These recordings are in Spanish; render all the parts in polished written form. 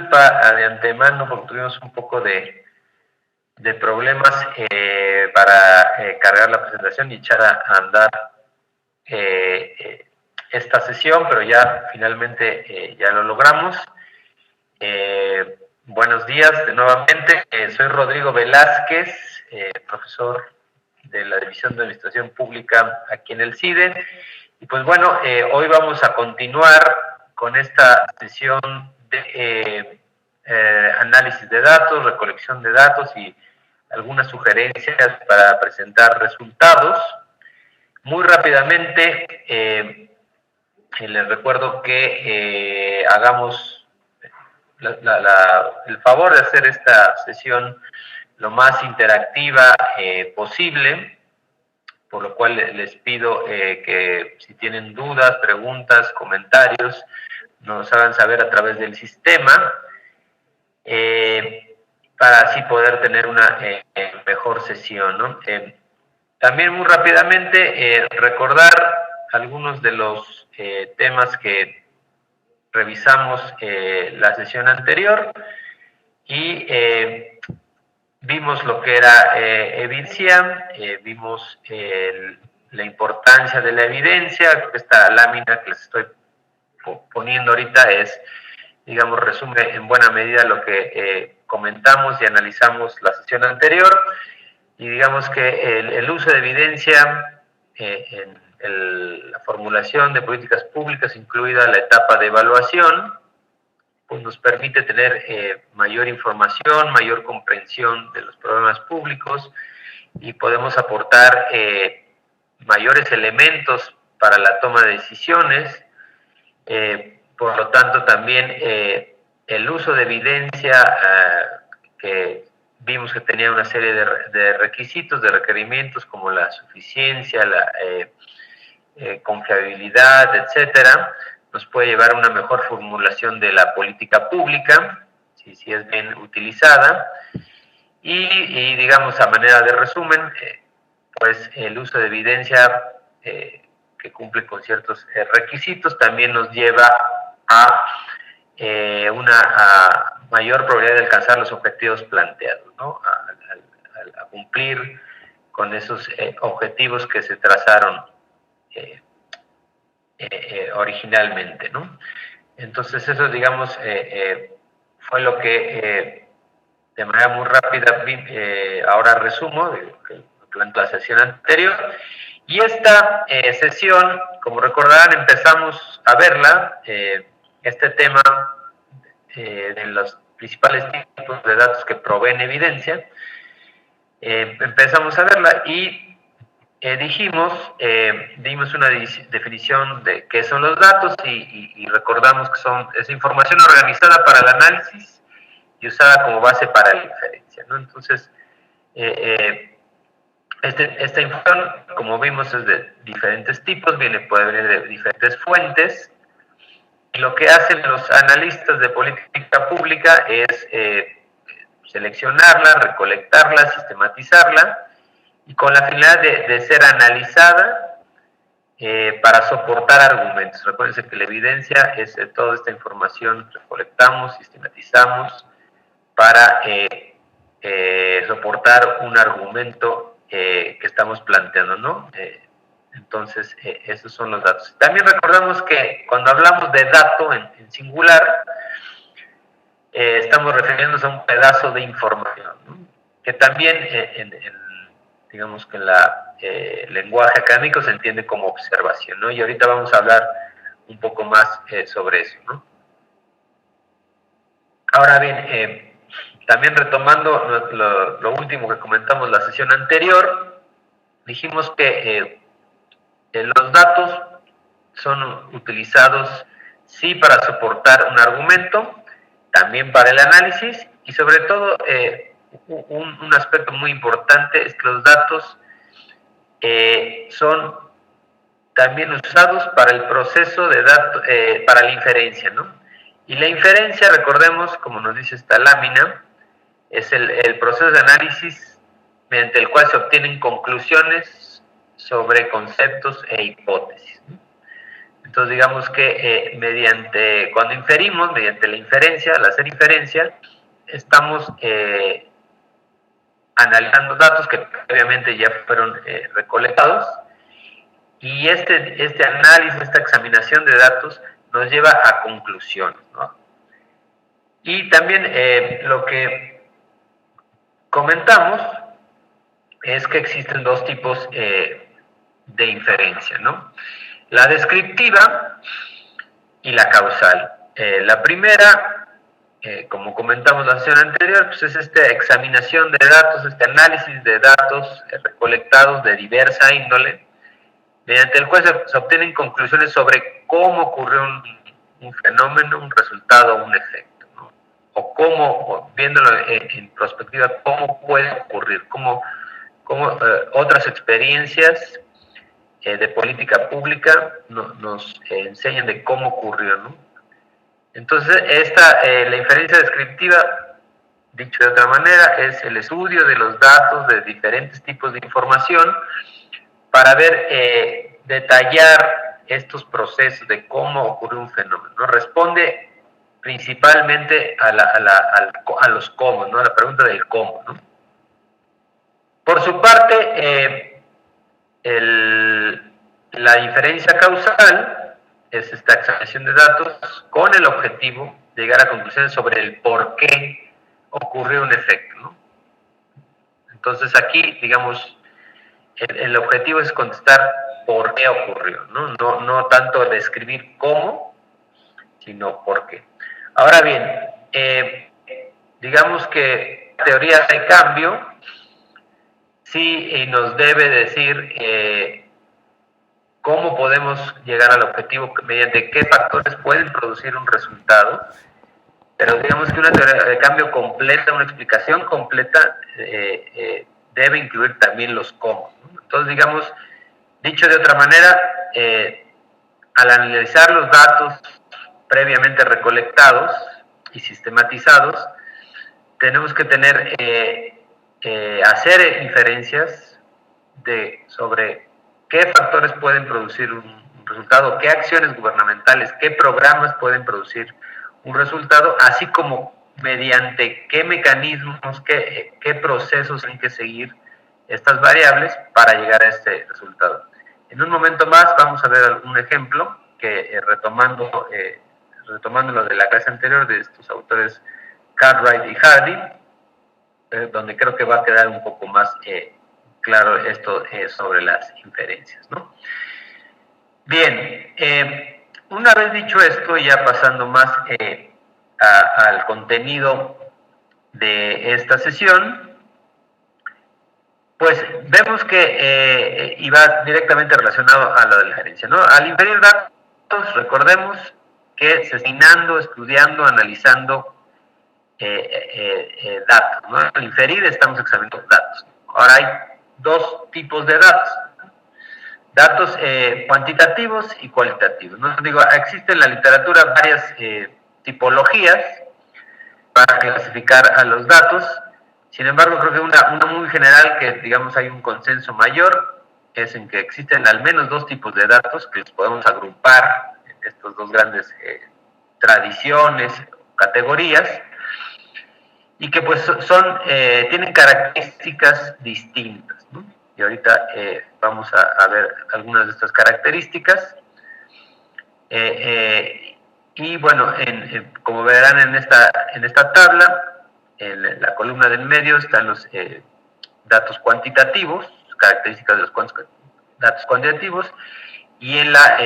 disculpa de antemano porque tuvimos un poco de problemas para cargar la presentación y echar a andar esta sesión, pero ya finalmente ya lo logramos. Buenos días de nuevamente. Soy Rodrigo Velázquez, profesor de la División de Administración Pública aquí en el CIDE. Y pues bueno, hoy vamos a continuar con esta sesión de análisis de datos, recolección de datos y algunas sugerencias para presentar resultados. Muy rápidamente, les recuerdo que hagamos el favor de hacer esta sesión lo más interactiva posible, por lo cual les pido que si tienen dudas, preguntas, comentarios, nos hagan saber a través del sistema, para así poder tener una mejor sesión, ¿no? También muy rápidamente recordar algunos de los temas que revisamos la sesión anterior y vimos lo que era evidencia, vimos la importancia de la evidencia. Esta lámina que les estoy poniendo ahorita es, digamos, resume en buena medida lo que comentamos y analizamos la sesión anterior, y digamos que el uso de evidencia en la formulación de políticas públicas, incluida la etapa de evaluación, pues nos permite tener mayor información, mayor comprensión de los problemas públicos, y podemos aportar mayores elementos para la toma de decisiones. Por lo tanto, también el uso de evidencia, que vimos que tenía una serie de requisitos, de requerimientos, como la suficiencia, la confiabilidad, etcétera, nos puede llevar a una mejor formulación de la política pública, si es bien utilizada. Y digamos, a manera de resumen, pues el uso de evidencia que cumple con ciertos requisitos también nos lleva a una mayor probabilidad de alcanzar los objetivos planteados, ¿no? A cumplir con esos objetivos que se trazaron originalmente, ¿no? Entonces eso, digamos, fue lo que de manera muy rápida ahora resumo de lo que planteó la sesión anterior. Y esta sesión, como recordarán, empezamos a verla, este tema de los principales tipos de datos que proveen evidencia. Empezamos a verla y dimos una definición de qué son los datos, y recordamos que son esa información organizada para el análisis y usada como base para la inferencia, ¿no? Entonces, esta información, como vimos, es de diferentes tipos, puede venir de diferentes fuentes, y lo que hacen los analistas de política pública es seleccionarla, recolectarla, sistematizarla, y con la finalidad de ser analizada para soportar argumentos. Recuerden que la evidencia es toda esta información que recolectamos, sistematizamos para soportar un argumento que estamos planteando, ¿no? Entonces, esos son los datos. También recordamos que cuando hablamos de dato en singular, estamos refiriéndonos a un pedazo de información, ¿no? Que también, digamos que en la lenguaje académico se entiende como observación, ¿no? Y ahorita vamos a hablar un poco más sobre eso, ¿no? Ahora bien, también retomando lo último que comentamos la sesión anterior, dijimos que los datos son utilizados sí para soportar un argumento, también para el análisis, y sobre todo un aspecto muy importante es que los datos son también usados para el proceso de datos, para la inferencia, ¿no? Y la inferencia, recordemos, como nos dice esta lámina, es el proceso de análisis mediante el cual se obtienen conclusiones sobre conceptos e hipótesis, ¿no? Entonces digamos que cuando inferimos, mediante la inferencia, al hacer inferencia, estamos analizando datos que obviamente ya fueron recolectados, y este análisis, esta examinación de datos nos lleva a conclusiones, ¿no? Y también lo que comentamos es que existen dos tipos de inferencia, ¿no? La descriptiva y la causal. La primera, como comentamos la sesión anterior, pues es esta examinación de datos, este análisis de datos recolectados de diversa índole, mediante el cual se obtienen conclusiones sobre cómo ocurrió un fenómeno, un resultado, un efecto, ¿no? O viéndolo en perspectiva, cómo puede ocurrir, cómo otras experiencias de política pública nos enseñan de cómo ocurrió, ¿no? Entonces, la inferencia descriptiva, dicho de otra manera, es el estudio de los datos de diferentes tipos de información para ver, detallar estos procesos de cómo ocurre un fenómeno, ¿no? Responde principalmente a los cómo, ¿no? A la pregunta del cómo, ¿no? Por su parte, la inferencia causal es esta extracción de datos con el objetivo de llegar a conclusiones sobre el por qué ocurrió un efecto, ¿no? Entonces aquí, digamos, el objetivo es contestar por qué ocurrió, ¿no? No tanto describir cómo, sino por qué. Ahora bien, digamos que la teoría de cambio sí nos debe decir cómo podemos llegar al objetivo, mediante qué factores pueden producir un resultado, pero digamos que una teoría de cambio completa, una explicación completa, debe incluir también los cómo, ¿no? Entonces, digamos, dicho de otra manera, al analizar los datos previamente recolectados y sistematizados, tenemos que hacer inferencias sobre qué factores pueden producir un resultado, qué acciones gubernamentales, qué programas pueden producir un resultado, así como mediante qué mecanismos, qué procesos hay que seguir estas variables para llegar a este resultado. En un momento más vamos a ver un ejemplo que retomando lo de la clase anterior de estos autores Cartwright y Hardy, donde creo que va a quedar un poco más claro esto sobre las inferencias, ¿no? Bien, una vez dicho esto, ya pasando más al contenido de esta sesión, pues vemos que y va directamente relacionado a lo de la gerencia, ¿no? Al inferir datos, recordemos que se está examinando, estudiando, analizando datos, ¿no? Al inferir estamos examinando datos. Ahora hay dos tipos de datos. Datos cuantitativos y cualitativos, ¿no? Digo, existen en la literatura varias tipologías para clasificar a los datos. Sin embargo, creo que una muy general, que digamos hay un consenso mayor, es en que existen al menos dos tipos de datos que los podemos agrupar en estos dos grandes tradiciones, categorías, y que pues tienen características distintas, ¿no? Y ahorita vamos a ver algunas de estas características. Y bueno, como verán en esta tabla, en la columna del medio están los datos cuantitativos, características de los datos cuantitativos, y en la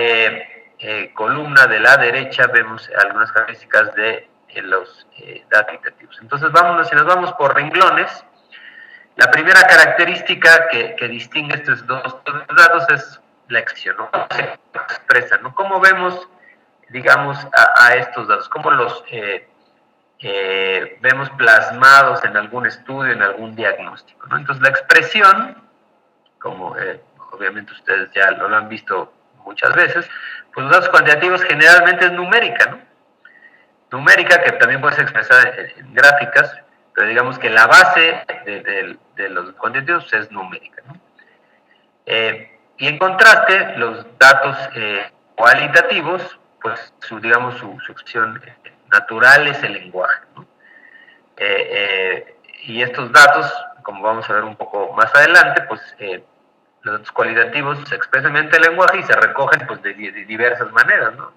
columna de la derecha vemos algunas características de los datos cuantitativos. Entonces, si nos vamos por renglones, la primera característica que distingue estos dos datos es la expresión, ¿no? ¿Cómo se expresan, ¿no? ¿Cómo vemos, digamos, a estos datos? ¿Cómo los vemos plasmados en algún estudio, en algún diagnóstico, ¿no? Entonces, la expresión, como obviamente ustedes ya lo han visto muchas veces, pues los datos cuantitativos generalmente es numérica, ¿no? Numérica, que también puede ser expresada en gráficas, pero digamos que la base de los cuantitativos es numérica, ¿no? Y en contraste, los datos cualitativos, pues digamos su expresión natural es el lenguaje, ¿no? Y estos datos, como vamos a ver un poco más adelante, pues los datos cualitativos se expresan mediante el lenguaje y se recogen pues de diversas maneras, ¿no?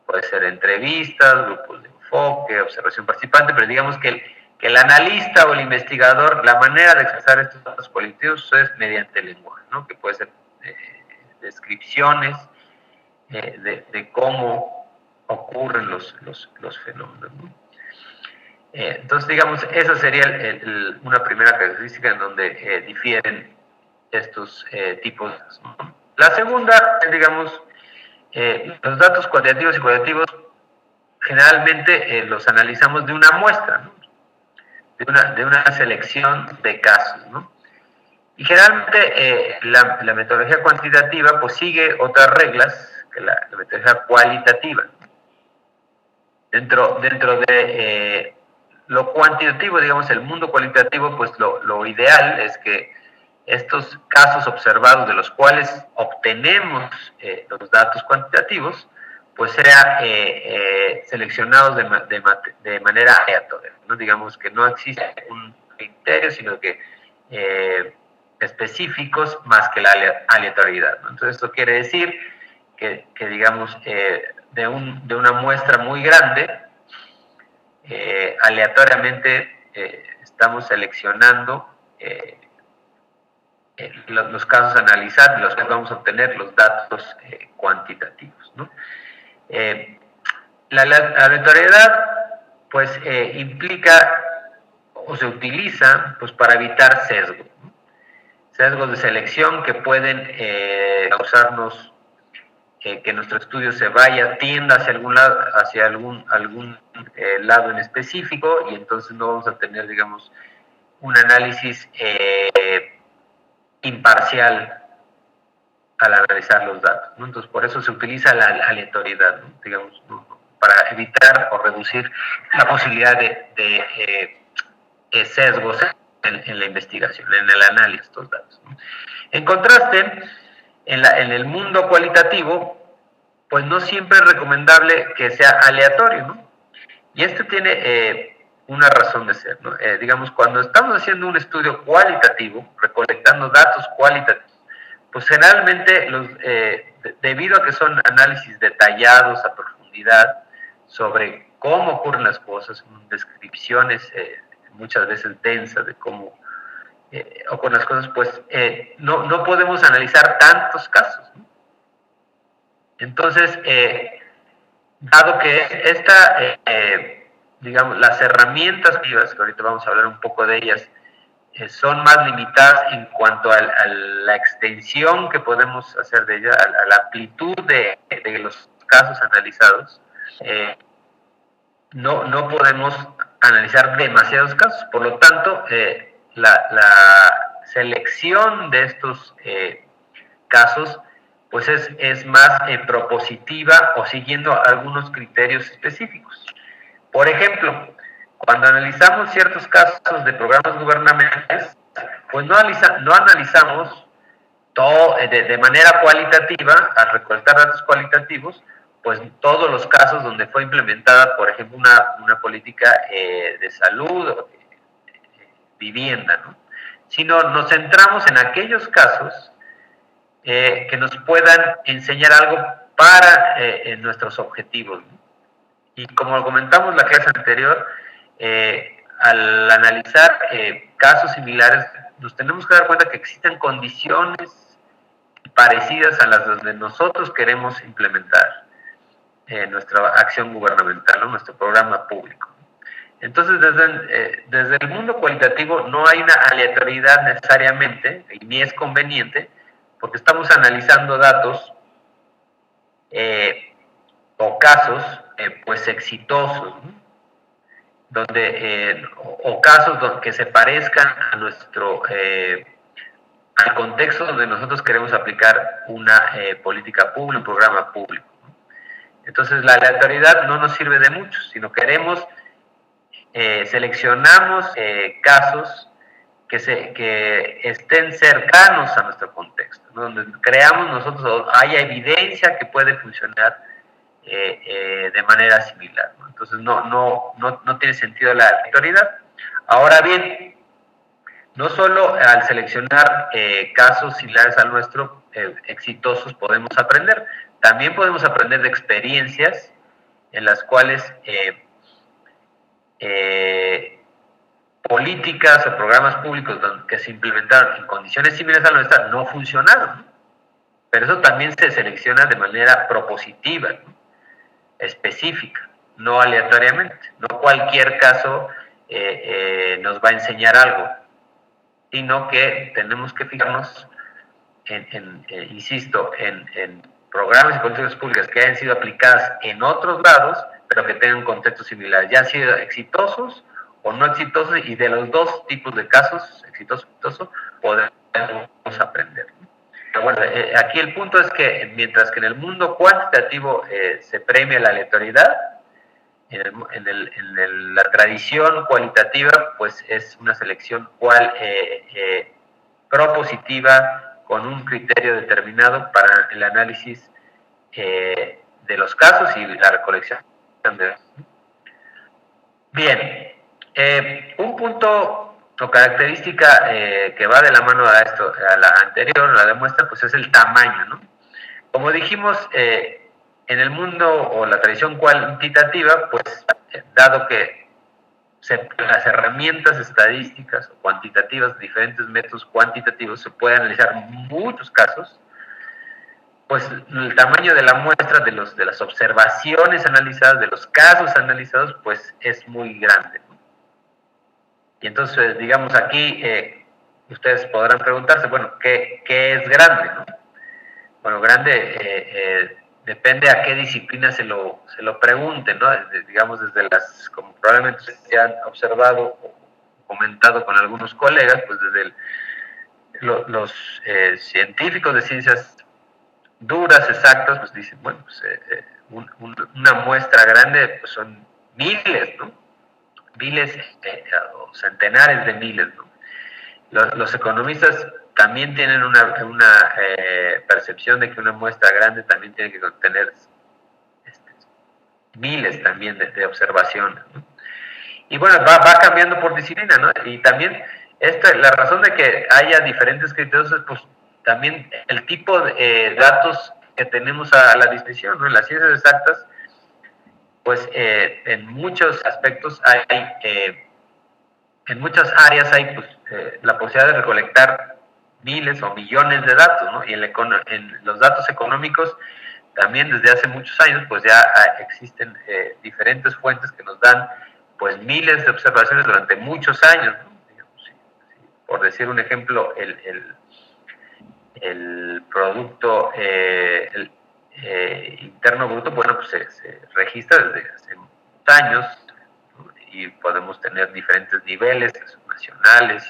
Puede ser entrevistas, grupos de enfoque, observación participante, pero digamos que el analista o el investigador, la manera de expresar estos datos cualitativos es mediante el lenguaje, ¿no? Que puede ser descripciones de cómo ocurren los fenómenos, ¿no? Entonces, digamos, esa sería una primera característica en donde difieren estos tipos. ¿No? La segunda, digamos, los datos cuantitativos y cualitativos generalmente los analizamos de una muestra, ¿no? de una selección de casos, ¿no? Y generalmente la metodología cuantitativa pues sigue otras reglas que la metodología cualitativa. Dentro de lo cuantitativo, digamos, el mundo cualitativo, pues lo ideal es que estos casos observados de los cuales obtenemos los datos cuantitativos, pues sean seleccionados de manera aleatoria, ¿no? Digamos que no existe un criterio, sino que específicos más que la aleatoriedad, ¿no? Entonces esto quiere decir que digamos, de una muestra muy grande, aleatoriamente estamos seleccionando los casos a analizar, de los que vamos a obtener los datos cuantitativos, ¿no? La aleatoriedad pues implica o se utiliza pues para evitar sesgos, ¿no? Sesgos de selección que pueden causarnos que nuestro estudio se tienda hacia algún lado, hacia algún lado en específico, y entonces no vamos a tener, digamos, un análisis imparcial al analizar los datos, ¿no? Entonces, por eso se utiliza la aleatoriedad, ¿no? Digamos, ¿no? Para evitar o reducir la posibilidad de sesgos en la investigación, en el análisis de estos datos, ¿no? En contraste, en el mundo cualitativo, pues no siempre es recomendable que sea aleatorio, ¿no? Y esto tiene una razón de ser, ¿no? Digamos, cuando estamos haciendo un estudio cualitativo, recolectando datos cualitativos, pues generalmente, debido a que son análisis detallados a profundidad sobre cómo ocurren las cosas, descripciones muchas veces densas de cómo ocurren las cosas, pues no podemos analizar tantos casos, ¿no? Entonces, dado que digamos, las herramientas vivas, que ahorita vamos a hablar un poco de ellas, son más limitadas en cuanto a la extensión que podemos hacer de ellas, a la amplitud de los casos analizados, no podemos analizar demasiados casos. Por lo tanto, la selección de estos casos pues es más propositiva o siguiendo algunos criterios específicos. Por ejemplo, cuando analizamos ciertos casos de programas gubernamentales, pues no analizamos todo de manera cualitativa, al recolectar datos cualitativos, pues todos los casos donde fue implementada, por ejemplo, una política de salud o de vivienda, ¿no? Sino nos centramos en aquellos casos que nos puedan enseñar algo para nuestros objetivos, ¿no? Y como comentamos en la clase anterior, al analizar casos similares, nos tenemos que dar cuenta que existen condiciones parecidas a las donde nosotros queremos implementar nuestra acción gubernamental, ¿no? Nuestro programa público. Entonces, desde el mundo cualitativo no hay una aleatoriedad necesariamente, ni es conveniente, porque estamos analizando datos o casos pues exitosos, ¿no? O casos que se parezcan a al contexto donde nosotros queremos aplicar una política pública, un programa público, ¿no? Entonces la aleatoriedad no nos sirve de mucho, sino seleccionamos casos que estén cercanos a nuestro contexto, ¿no? Donde creamos nosotros, haya evidencia que puede funcionar de manera similar, ¿no? Entonces no tiene sentido la aleatoriedad. Ahora bien, no solo al seleccionar casos similares al nuestro, exitosos, podemos aprender, también podemos aprender de experiencias en las cuales políticas o programas públicos que se implementaron en condiciones similares a la nuestra no funcionaron, ¿no? Pero eso también se selecciona de manera propositiva, ¿no? Específica, no aleatoriamente. No cualquier caso nos va a enseñar algo, sino que tenemos que fijarnos insisto, en programas y políticas públicas que hayan sido aplicadas en otros lados, pero que tengan un contexto similar, ya han sido exitosos o no exitosos, y de los dos tipos de casos, exitoso y exitoso, podemos aprender. Pero bueno, aquí el punto es que mientras que en el mundo cuantitativo se premia la aleatoriedad, la tradición cualitativa pues es una selección propositiva, con un criterio determinado para el análisis de los casos y la recolección de datos. Bien, un punto o característica que va de la mano a esto, a la anterior, la demuestra, pues es el tamaño, ¿no? Como dijimos, en el mundo o la tradición cuantitativa, pues dado que las herramientas estadísticas o cuantitativas, diferentes métodos cuantitativos, se pueden analizar muchos casos, pues el tamaño de la muestra, de las observaciones analizadas, de los casos analizados, pues es muy grande, ¿no? Y entonces, digamos, aquí ustedes podrán preguntarse, bueno, ¿qué es grande, no? Bueno, grande depende a qué disciplina se lo pregunte, ¿no? Digamos, desde las, como probablemente se han observado o comentado con algunos colegas, pues desde los científicos de ciencias duras, exactas, pues dicen, bueno, pues una muestra grande pues son miles, ¿no? Miles o centenares de miles, ¿no? Los economistas también tienen una percepción de que una muestra grande también tiene que contener miles también de observaciones, ¿no? Y bueno, va cambiando por disciplina, ¿no? Y también la razón de que haya diferentes criterios es pues también el tipo de datos que tenemos a la disposición, ¿no? En las ciencias exactas, pues en muchos aspectos en muchas áreas hay pues, la posibilidad de recolectar miles o millones de datos, ¿no? Y en los datos económicos también desde hace muchos años pues ya existen diferentes fuentes que nos dan pues miles de observaciones durante muchos años, ¿no? Digamos, por decir un ejemplo, el producto interno bruto, bueno, pues se registra desde hace muchos años, ¿no? Y podemos tener diferentes niveles nacionales,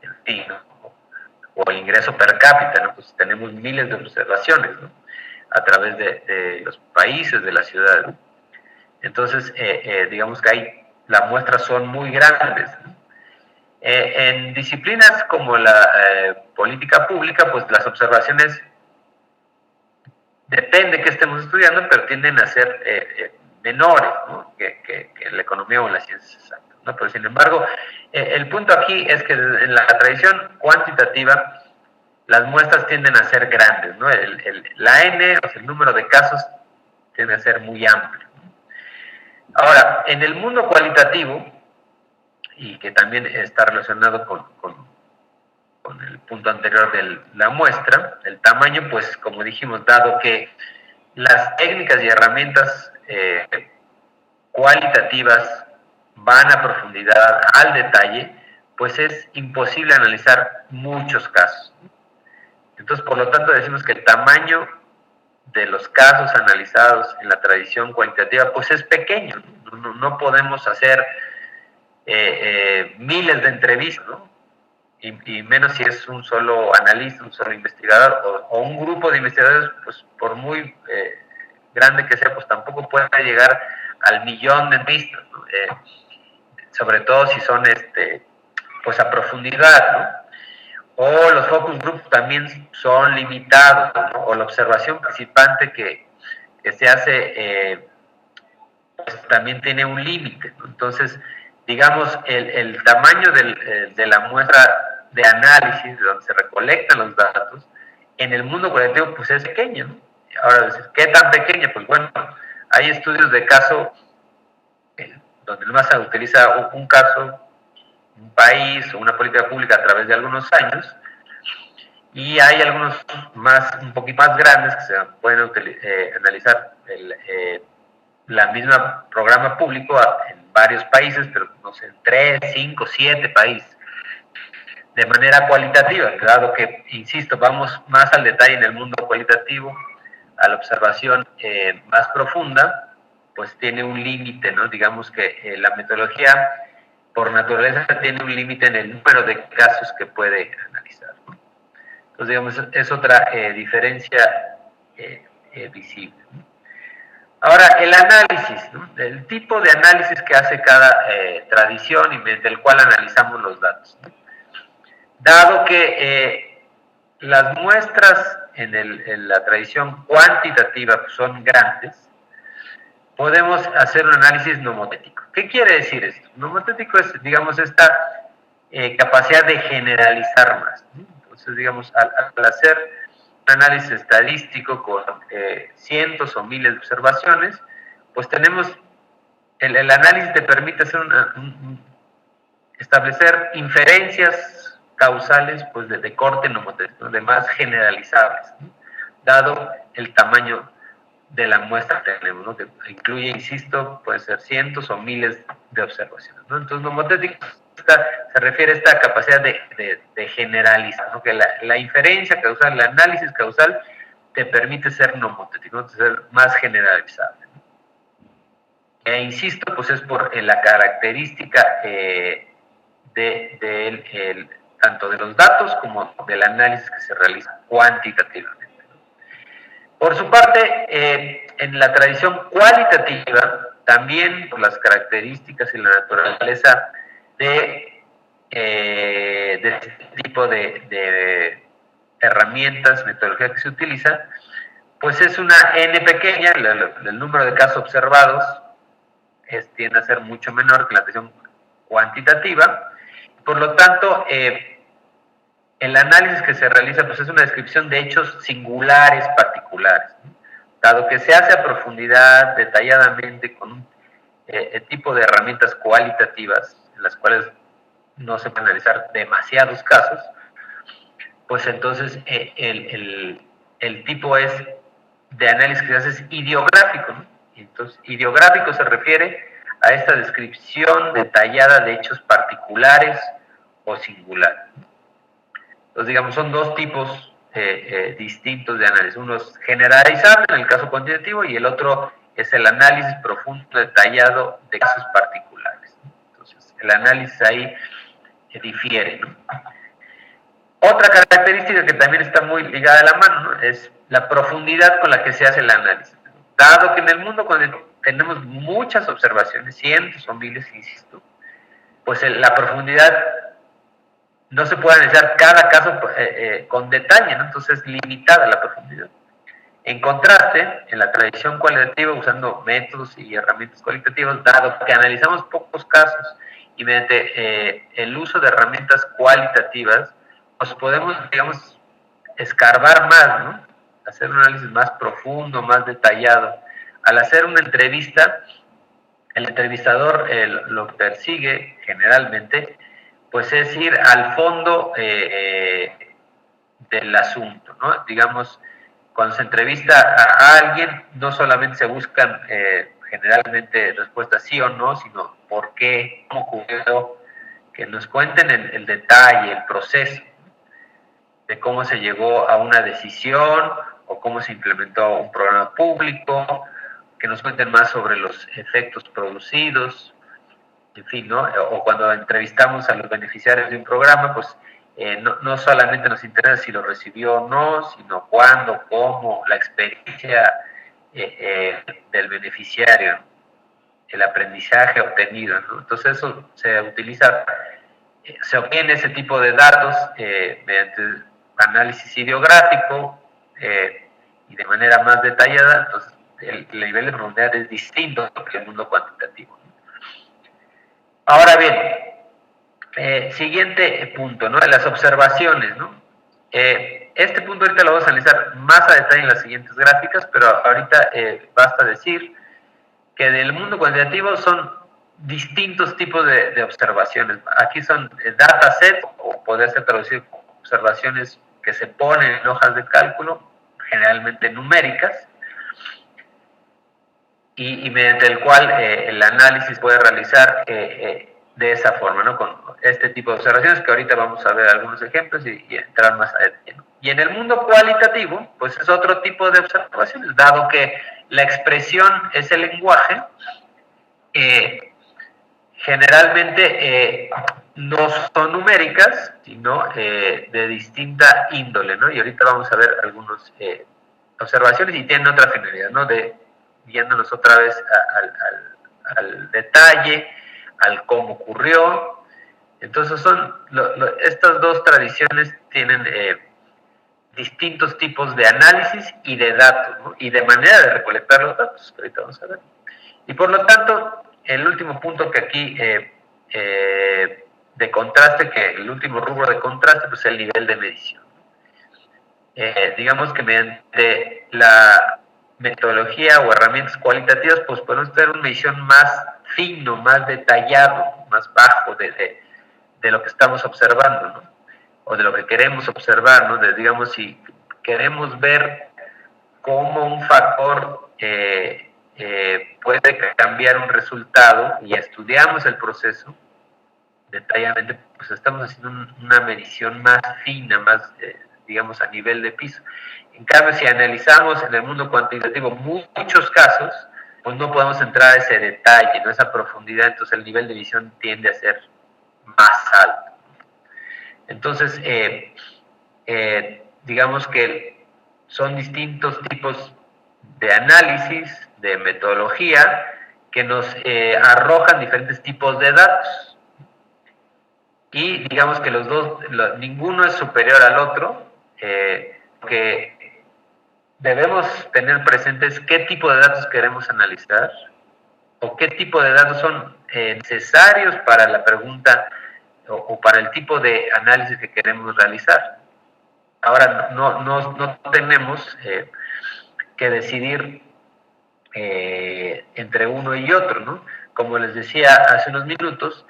en fin, ¿no? O el ingreso per cápita, ¿no? Pues tenemos miles de observaciones, ¿no? A través de los países, de las ciudades. Entonces, digamos que ahí las muestras son muy grandes, ¿no? En disciplinas como la política pública, pues las observaciones depende de qué estemos estudiando, pero tienden a ser menores, ¿no? que la economía o las ciencias exactas, ¿no? Pero sin embargo, el punto aquí es que en la tradición cuantitativa las muestras tienden a ser grandes, ¿no? La N, o sea, el número de casos, tiende a ser muy amplio. Ahora, en el mundo cualitativo, y que también está relacionado con el punto anterior de la muestra, el tamaño, pues como dijimos, dado que las técnicas y herramientas cualitativas van a profundidad, al detalle, pues es imposible analizar muchos casos. Entonces, por lo tanto, decimos que el tamaño de los casos analizados en la tradición cualitativa, pues es pequeño, ¿no? No podemos hacer miles de entrevistas, ¿no? Y menos si es un solo analista, un solo investigador o un grupo de investigadores, pues por muy grande que sea, pues tampoco puede llegar al millón de entrevistas, ¿no? Sobre todo si son pues a profundidad, ¿no? O los focus groups también son limitados, ¿no? O la observación participante que se hace pues también tiene un límite, ¿no? Entonces, digamos, el tamaño de la muestra de análisis, de donde se recolectan los datos, en el mundo colectivo pues es pequeño, ¿no? Ahora, ¿qué tan pequeña? Pues bueno, hay estudios de caso donde más se utiliza un caso, un país o una política pública a través de algunos años, y hay algunos un poquito más grandes que se pueden analizar la misma programa público en varios países, pero no sé, en 3, 5, 7 países, de manera cualitativa, dado que, insisto, vamos más al detalle en el mundo cualitativo, a la observación más profunda, pues tiene un límite, ¿no? Digamos que la metodología, por naturaleza, tiene un límite en el número de casos que puede analizar, ¿no? Entonces, digamos, es otra diferencia visible, ¿no? Ahora, el análisis, ¿no? El tipo de análisis que hace cada tradición y mediante el cual analizamos los datos, ¿no? Dado que las muestras en la tradición cuantitativa pues, son grandes, podemos hacer un análisis nomotético. ¿Qué quiere decir esto? Nomotético es, digamos, esta capacidad de generalizar más, ¿no? Entonces, digamos, al hacer un análisis estadístico con cientos o miles de observaciones, pues tenemos, el análisis te permite hacer establecer inferencias causales pues de corte nomotético, de más generalizables, ¿no? Dado el tamaño de la muestra que tenemos, ¿no? Que incluye, insisto, puede ser cientos o miles de observaciones, ¿no? Entonces, nomotético se refiere a esta capacidad de generalizar, ¿no? Que la inferencia causal, el análisis causal, te permite ser nomotético, ¿no? Ser más generalizable, ¿no? Insisto, pues es por la característica tanto de los datos como del análisis que se realiza cuantitativamente. Por su parte, en la tradición cualitativa, también por las características y la naturaleza de este tipo de herramientas, metodología que se utiliza, pues es una N pequeña, el número de casos observados tiende a ser mucho menor que la tradición cuantitativa. Por lo tanto, el análisis que se realiza pues, es una descripción de hechos singulares, particulares, ¿no? Dado que se hace a profundidad, detalladamente, con un tipo de herramientas cualitativas, en las cuales no se pueden analizar demasiados casos, pues entonces el tipo de análisis que se hace es ideográfico, ¿no? Entonces, ideográfico se refiere a esta descripción detallada de hechos particulares o singulares. Entonces, digamos, son dos tipos distintos de análisis. Uno es generalizable en el caso cuantitativo y el otro es el análisis profundo, detallado de casos particulares. Entonces, el análisis ahí difiere, ¿no? Otra característica que también está muy ligada a la mano, ¿no? Es la profundidad con la que se hace el análisis. Dado que en el mundo cuando tenemos muchas observaciones, cientos o miles, insisto, pues la profundidad no se puede analizar cada caso con detalle, ¿no? Entonces es limitada la profundidad. En contraste, en la tradición cualitativa, usando métodos y herramientas cualitativas, dado que analizamos pocos casos y mediante el uso de herramientas cualitativas, pues podemos, digamos, escarbar más, ¿no? Hacer un análisis más profundo, más detallado. Al hacer una entrevista, el entrevistador lo que persigue generalmente, pues es ir al fondo del asunto, ¿no? Digamos, cuando se entrevista a alguien, no solamente se buscan generalmente respuestas sí o no, sino por qué, cómo ocurrió, que nos cuenten el detalle, el proceso de cómo se llegó a una decisión o cómo se implementó un programa público, que nos cuenten más sobre los efectos producidos, en fin, ¿no? O cuando entrevistamos a los beneficiarios de un programa, pues no solamente nos interesa si lo recibió o no, sino cuándo, cómo, la experiencia del beneficiario, el aprendizaje obtenido, ¿no? Entonces eso se utiliza se obtiene ese tipo de datos mediante análisis ideográfico y de manera más detallada, entonces el nivel de profundidad es distinto que el mundo cuantitativo. Ahora bien, siguiente punto, ¿no? Las observaciones, ¿no? Este punto ahorita lo vamos a analizar más a detalle en las siguientes gráficas, pero ahorita basta decir que del mundo cuantitativo son distintos tipos de observaciones. Aquí son datasets, o poder ser traducido como observaciones que se ponen en hojas de cálculo, generalmente numéricas, y mediante el cual el análisis puede realizar de esa forma, ¿no? Con este tipo de observaciones, que ahorita vamos a ver algunos ejemplos y entrar más a detalle, ¿no? Y en el mundo cualitativo, pues es otro tipo de observaciones, dado que la expresión es el lenguaje, generalmente no son numéricas, sino de distinta índole, ¿no? Y ahorita vamos a ver algunas observaciones y tienen otra finalidad, ¿no? Guiándonos otra vez al detalle, al cómo ocurrió. Entonces estas dos tradiciones tienen distintos tipos de análisis y de datos, ¿no? Y de manera de recolectar los datos, que ahorita vamos a ver. Y por lo tanto, el último punto que aquí de contraste, que el último rubro de contraste, pues es el nivel de medición. Digamos que mediante la metodología o herramientas cualitativas, pues podemos tener una medición más fino, más detallado, más bajo de lo que estamos observando, ¿no? O de lo que queremos observar, ¿no? Digamos, si queremos ver cómo un factor puede cambiar un resultado y estudiamos el proceso detalladamente, pues estamos haciendo una medición más fina, más, digamos, a nivel de piso. En cambio, si analizamos en el mundo cuantitativo muchos casos, pues no podemos entrar a ese detalle, ¿no? Esa profundidad, entonces el nivel de visión tiende a ser más alto. Entonces, digamos que son distintos tipos de análisis, de metodología, que nos arrojan diferentes tipos de datos. Y digamos que los dos, ninguno es superior al otro, que debemos tener presentes qué tipo de datos queremos analizar o qué tipo de datos son necesarios para la pregunta o para el tipo de análisis que queremos realizar. Ahora, no tenemos que decidir entre uno y otro, ¿no? Como les decía hace unos minutos,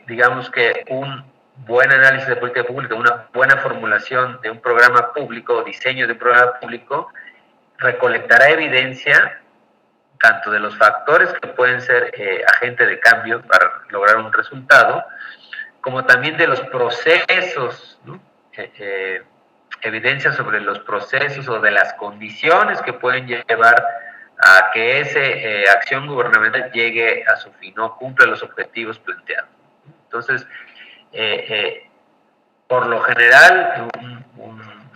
digamos que un buen análisis de política pública, una buena formulación de un programa público o diseño de un programa público, recolectará evidencia tanto de los factores que pueden ser agentes de cambio para lograr un resultado, como también de los procesos, ¿no? Evidencia sobre los procesos o de las condiciones que pueden llevar a que esa acción gubernamental llegue a su fin, no cumpla los objetivos planteados. Entonces, por lo general,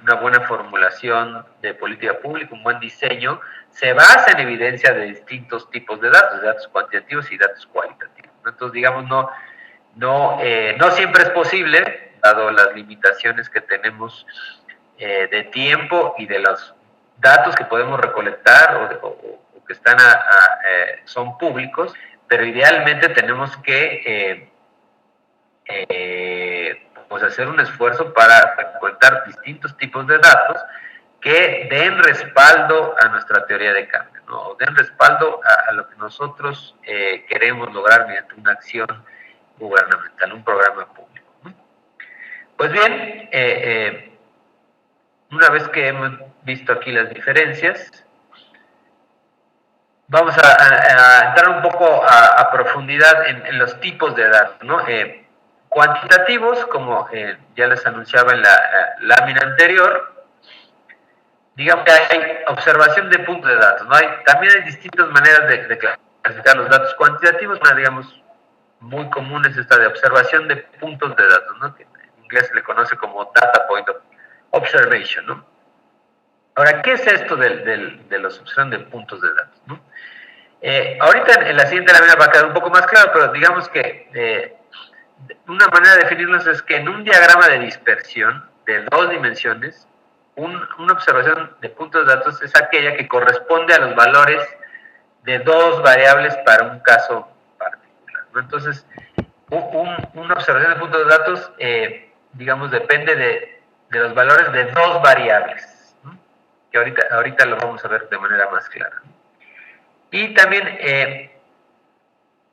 una buena formulación de política pública, un buen diseño, se basa en evidencia de distintos tipos de datos cuantitativos y datos cualitativos. Entonces, digamos, no siempre es posible, dado las limitaciones que tenemos de tiempo y de los datos que podemos recolectar o que son públicos, pero idealmente tenemos que pues hacer un esfuerzo para recolectar distintos tipos de datos que den respaldo a nuestra teoría de cambio, ¿no? O den respaldo a lo que nosotros queremos lograr mediante una acción gubernamental, un programa público, ¿no? Pues bien, una vez que hemos visto aquí las diferencias, vamos a entrar un poco a profundidad en los tipos de datos, ¿no? Cuantitativos, como ya les anunciaba en la lámina anterior, digamos que hay observación de puntos de datos, ¿no? También hay distintas maneras de clasificar los datos cuantitativos. Una, digamos, muy común es esta de observación de puntos de datos, ¿no? Que en inglés se le conoce como data point observation, ¿no? Ahora, ¿qué es esto de la observación de puntos de datos, ¿no? Ahorita en la siguiente lámina va a quedar un poco más claro, pero digamos que una manera de definirlos es que en un diagrama de dispersión de 2 dimensiones, una observación de puntos de datos es aquella que corresponde a los valores de 2 variables para un caso particular, ¿no? Entonces, una observación de puntos de datos, digamos, depende de los valores de 2 variables, ¿no? Que ahorita lo vamos a ver de manera más clara, ¿no? Y también,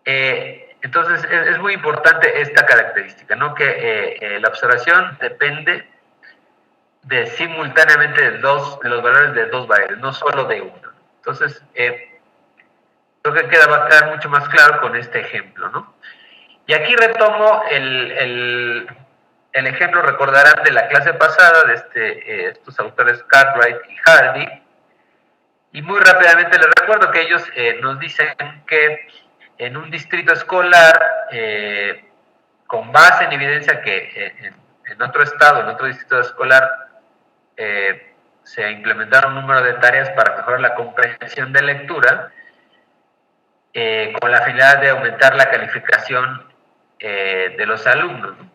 entonces, es muy importante esta característica, ¿no? Que la observación depende simultáneamente de los valores de 2 variables, no solo de uno. Entonces, creo que va a quedar mucho más claro con este ejemplo, ¿no? Y aquí retomo el ejemplo, recordarán, de la clase pasada de estos autores Cartwright y Hardy. Y muy rápidamente les recuerdo que ellos nos dicen que en un distrito escolar, con base en evidencia que en otro estado, en otro distrito escolar, se implementaron un número de tareas para mejorar la comprensión de lectura, con la finalidad de aumentar la calificación de los alumnos, ¿no?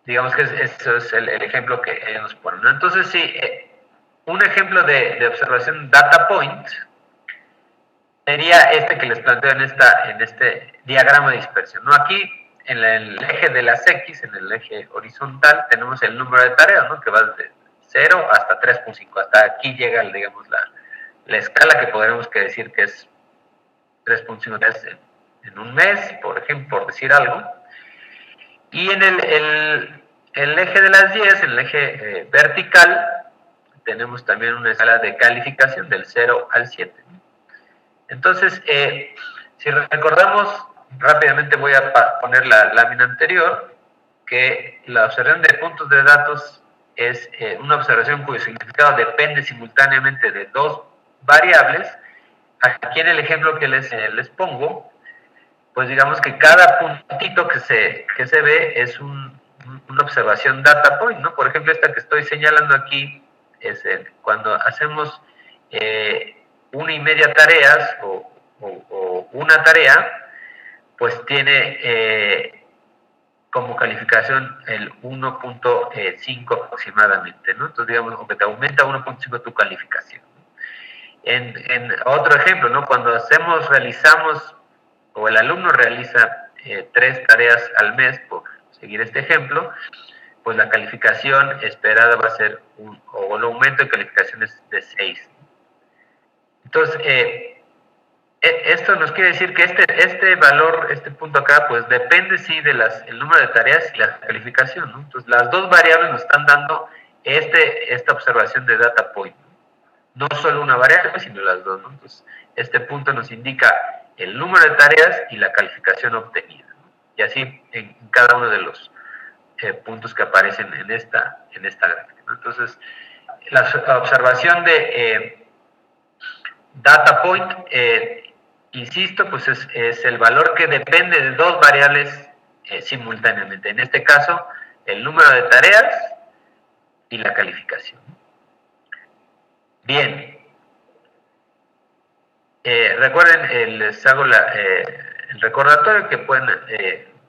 Digamos que eso es el ejemplo que ellos nos ponen, ¿no? Entonces, sí, un ejemplo de observación data point sería este que les planteo en este diagrama de dispersión, ¿no? Aquí, en el eje de las X, en el eje horizontal, tenemos el número de tareas, ¿no? Que va desde 0 hasta 3.5. Hasta aquí llega, digamos, la escala que podremos decir que es 3.5 en un mes, por ejemplo, por decir algo. Y en el eje de las 10, en el eje vertical, tenemos también una escala de calificación del 0 al 7. Entonces, si recordamos, rápidamente voy a poner la lámina anterior, que la observación de puntos de datos es una observación cuyo significado depende simultáneamente de 2 variables. Aquí en el ejemplo que les pongo, pues digamos que cada puntito que se ve es una observación data point, ¿no? Por ejemplo, esta que estoy señalando aquí es cuando hacemos 1,5 tareas o una tarea, pues tiene como calificación el 1.5 aproximadamente, ¿no? Entonces, digamos, o que te aumenta 1.5 tu calificación. En otro ejemplo, ¿no? Cuando realizamos, o el alumno realiza 3 tareas al mes, por seguir este ejemplo, pues la calificación esperada va a ser o el aumento de calificación es de 6. Entonces, esto nos quiere decir que este valor, este punto acá, pues depende, sí, el número de tareas y la calificación, ¿no? Entonces, las 2 variables nos están dando esta observación de data point, ¿no? No solo una variable, sino las 2, ¿no? Entonces, este punto nos indica el número de tareas y la calificación obtenida, ¿no? Y así en cada uno de los puntos que aparecen en esta gráfica, ¿no? Entonces, la observación de data point, insisto, pues es el valor que depende de 2 variables simultáneamente. En este caso, el número de tareas y la calificación. Bien. Recuerden, les hago el recordatorio que pueden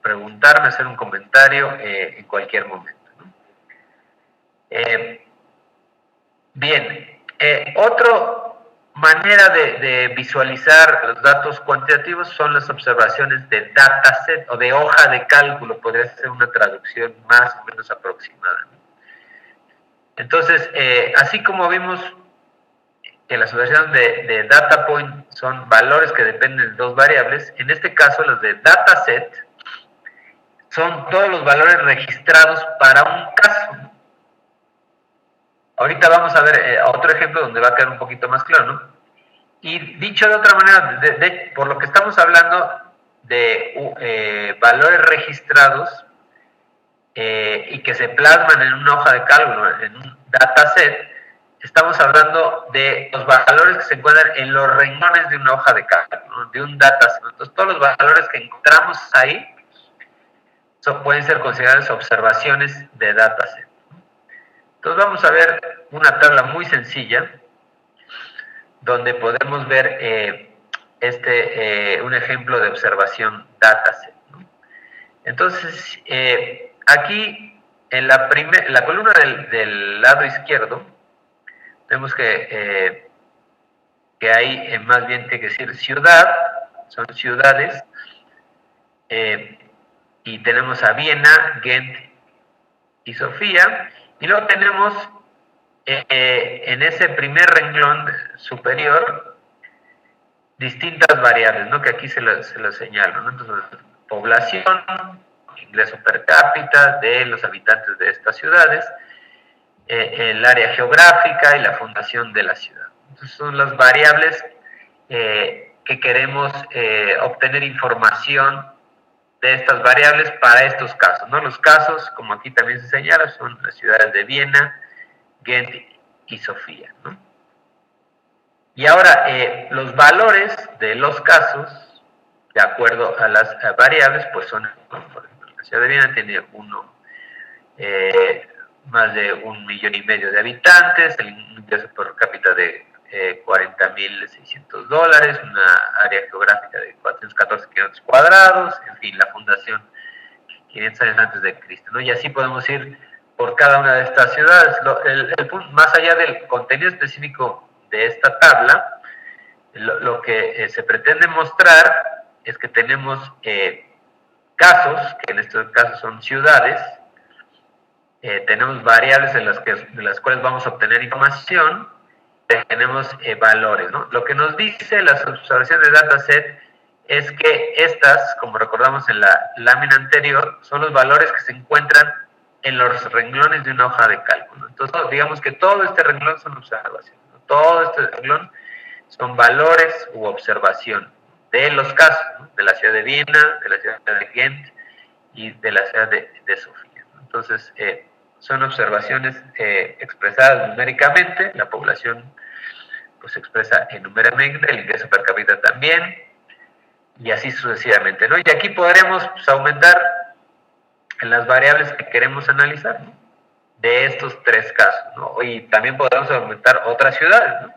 preguntarme, hacer un comentario en cualquier momento, ¿no? Bien. Otra manera de visualizar los datos cuantitativos son las observaciones de dataset o de hoja de cálculo. Podría ser una traducción más o menos aproximada, ¿no? Entonces, así como vimos que las observaciones de data point son valores que dependen de 2 variables, en este caso los de dataset son todos los valores registrados para un caso. Ahorita vamos a ver otro ejemplo donde va a quedar un poquito más claro, ¿no? Y dicho de otra manera, por lo que estamos hablando de valores registrados y que se plasman en una hoja de cálculo, en un dataset, estamos hablando de los valores que se encuentran en los renglones de una hoja de cálculo, ¿no? De un dataset. Entonces, todos los valores que encontramos ahí pueden ser considerados observaciones de dataset. Entonces, vamos a ver una tabla muy sencilla donde podemos ver un ejemplo de observación dataset, ¿no? Entonces, aquí en la columna del lado izquierdo, vemos que hay más bien tiene que decir ciudad, son ciudades, y tenemos a Viena, Ghent y Sofía, y luego tenemos en ese primer renglón superior distintas variables, ¿no? Que aquí se lo señalo, ¿no? Entonces, población, ingreso per cápita de los habitantes de estas ciudades, el área geográfica y la fundación de la ciudad. Entonces, son las variables que queremos obtener información de estas variables para estos casos, ¿no? Los casos, como aquí también se señala, son las ciudades de Viena, Ghent y Sofía, ¿no? Y ahora, los valores de los casos, de acuerdo a las variables, pues son, por ejemplo, la ciudad de Viena tiene más de 1,5 millones de habitantes, el ingreso per cápita de $40,600, una área geográfica de 414 kilómetros cuadrados, en fin, la fundación 500 años antes de Cristo, ¿no? Y así podemos ir por cada una de estas ciudades. Más allá del contenido específico de esta tabla, lo que se pretende mostrar es que tenemos casos, que en este caso son ciudades, tenemos variables de las cuales vamos a obtener información, tenemos valores, ¿no? Lo que nos dice las observaciones de dataset es que estas, como recordamos en la lámina anterior, son los valores que se encuentran en los renglones de una hoja de cálculo. Entonces, digamos que todo este renglón son observaciones, ¿no? Todo este renglón son valores u observación de los casos, ¿no? De la ciudad de Viena, de la ciudad de Ghent y de la ciudad de Sofía, ¿no? Entonces, son observaciones expresadas numéricamente, la población pues se expresa numéricamente, el ingreso per cápita también, y así sucesivamente, ¿no? Y aquí podremos pues, aumentar en las variables que queremos analizar, ¿no? De estos tres casos, ¿no? Y también podemos aumentar otras ciudades, ¿no?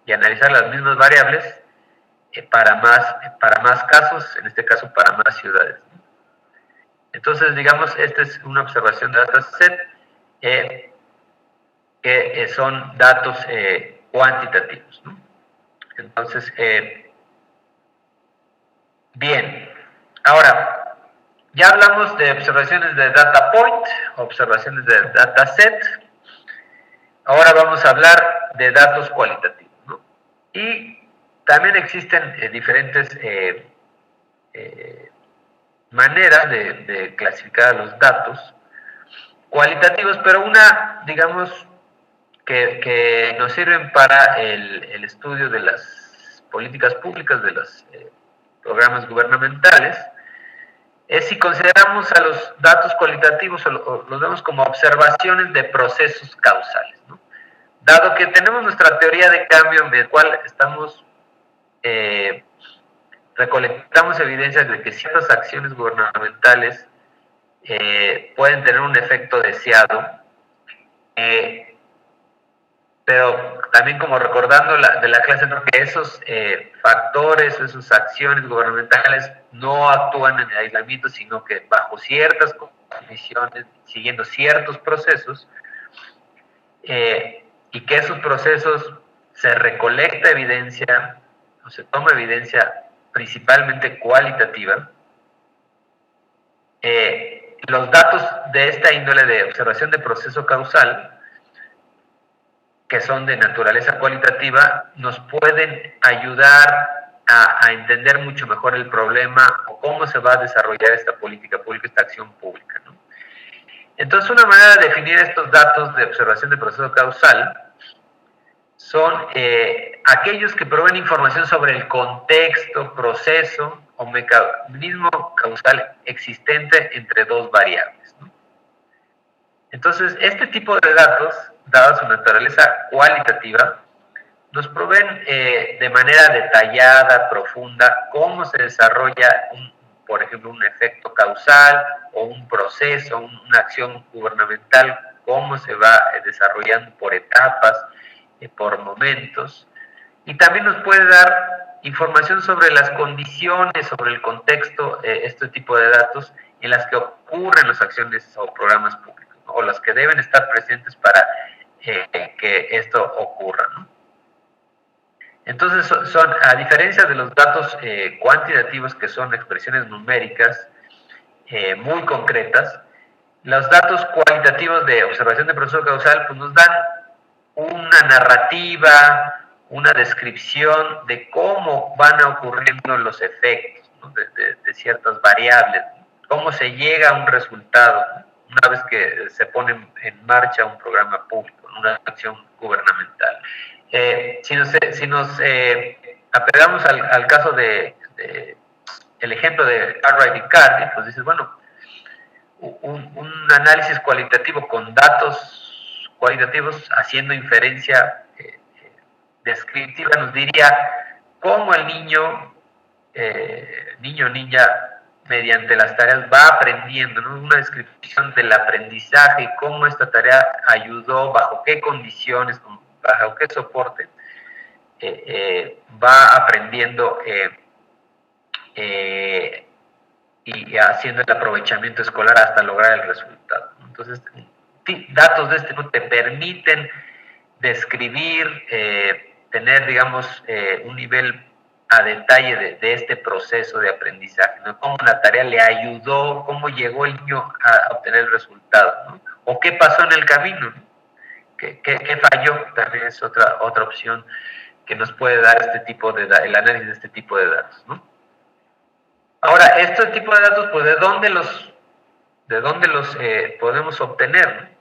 Y analizar las mismas variables para más casos, en este caso para más ciudades, ¿no? Entonces, digamos, esta es una observación de dataset que son datos cuantitativos, ¿no? Entonces, bien, ahora, ya hablamos de observaciones de data point, observaciones de dataset, ahora vamos a hablar de datos cualitativos, ¿no? Y también existen diferentes maneras de clasificar los datos cualitativos, pero una, digamos, que nos sirven para el estudio de las políticas públicas, de los programas gubernamentales, es si consideramos a los datos cualitativos o los vemos como observaciones de procesos causales, ¿no? Dado que tenemos nuestra teoría de cambio en la cual estamos recolectamos evidencias de que ciertas acciones gubernamentales pueden tener un efecto deseado, pero también como recordando de la clase, ¿no? Que esos factores o esas acciones gubernamentales no actúan en el aislamiento, sino que bajo ciertas condiciones, siguiendo ciertos procesos, y que esos procesos se recolecta evidencia, o se toma evidencia principalmente cualitativa. Los datos de esta índole de observación de proceso causal, que son de naturaleza cualitativa, nos pueden ayudar a entender mucho mejor el problema o cómo se va a desarrollar esta política pública, esta acción pública, ¿no? Entonces, una manera de definir estos datos de observación de proceso causal son aquellos que proveen información sobre el contexto, proceso o mecanismo causal existente entre dos variables, ¿no? Entonces, este tipo de datos, dada su naturaleza cualitativa, nos proveen de manera detallada, profunda, cómo se desarrolla, por ejemplo, un efecto causal o un proceso, una acción gubernamental, cómo se va desarrollando por etapas, por momentos, y también nos puede dar información sobre las condiciones, sobre el contexto, este tipo de datos, en las que ocurren las acciones o programas públicos, ¿no? O las que deben estar presentes para que esto ocurra, ¿no? Entonces, a diferencia de los datos cuantitativos, que son expresiones numéricas muy concretas, los datos cualitativos de observación de proceso causal pues, nos dan una narrativa, una descripción de cómo van ocurriendo los efectos, ¿no? de ciertas variables, ¿no? Cómo se llega a un resultado, ¿no? Una vez que se pone en marcha un programa público, una acción gubernamental. Si nos apegamos al caso el ejemplo de Cartwright y Carney, pues dices, bueno, un análisis cualitativo con datos cualitativos haciendo inferencia descriptiva nos diría cómo el niño o niña, mediante las tareas va aprendiendo, ¿no? Una descripción del aprendizaje y cómo esta tarea ayudó, bajo qué condiciones, bajo qué soporte va aprendiendo y haciendo el aprovechamiento escolar hasta lograr el resultado. Entonces, datos de este tipo te permiten describir, tener, digamos, un nivel a detalle de este proceso de aprendizaje, ¿no? Cómo la tarea le ayudó, cómo llegó el niño a obtener el resultado, ¿no? O qué pasó en el camino, ¿no? ¿Qué falló? También es otra opción que nos puede dar el análisis de este tipo de datos, ¿no? Ahora, este tipo de datos, pues, ¿de dónde los podemos obtener?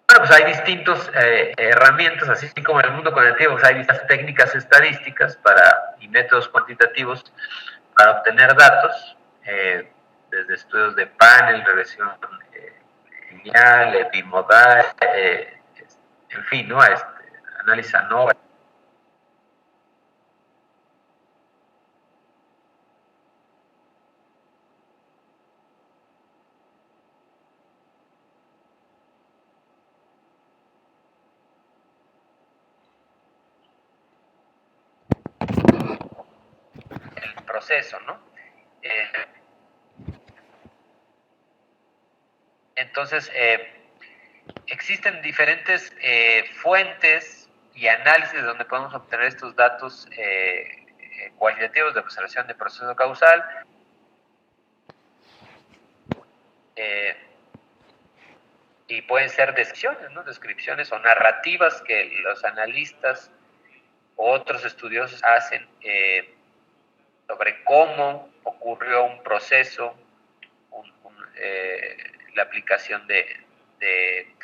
Bueno, pues hay distintas herramientas, así como en el mundo cuantitativo, pues hay distintas técnicas estadísticas y métodos cuantitativos para obtener datos, desde estudios de panel, regresión lineal, bimodal, en fin, ¿no? Análisis ANOVA. El proceso, ¿no? Entonces, existen diferentes fuentes y análisis donde podemos obtener estos datos cualitativos de observación de proceso causal. Y pueden ser descripciones, ¿no? Descripciones o narrativas que los analistas o otros estudiosos hacen sobre cómo ocurrió un proceso, la aplicación de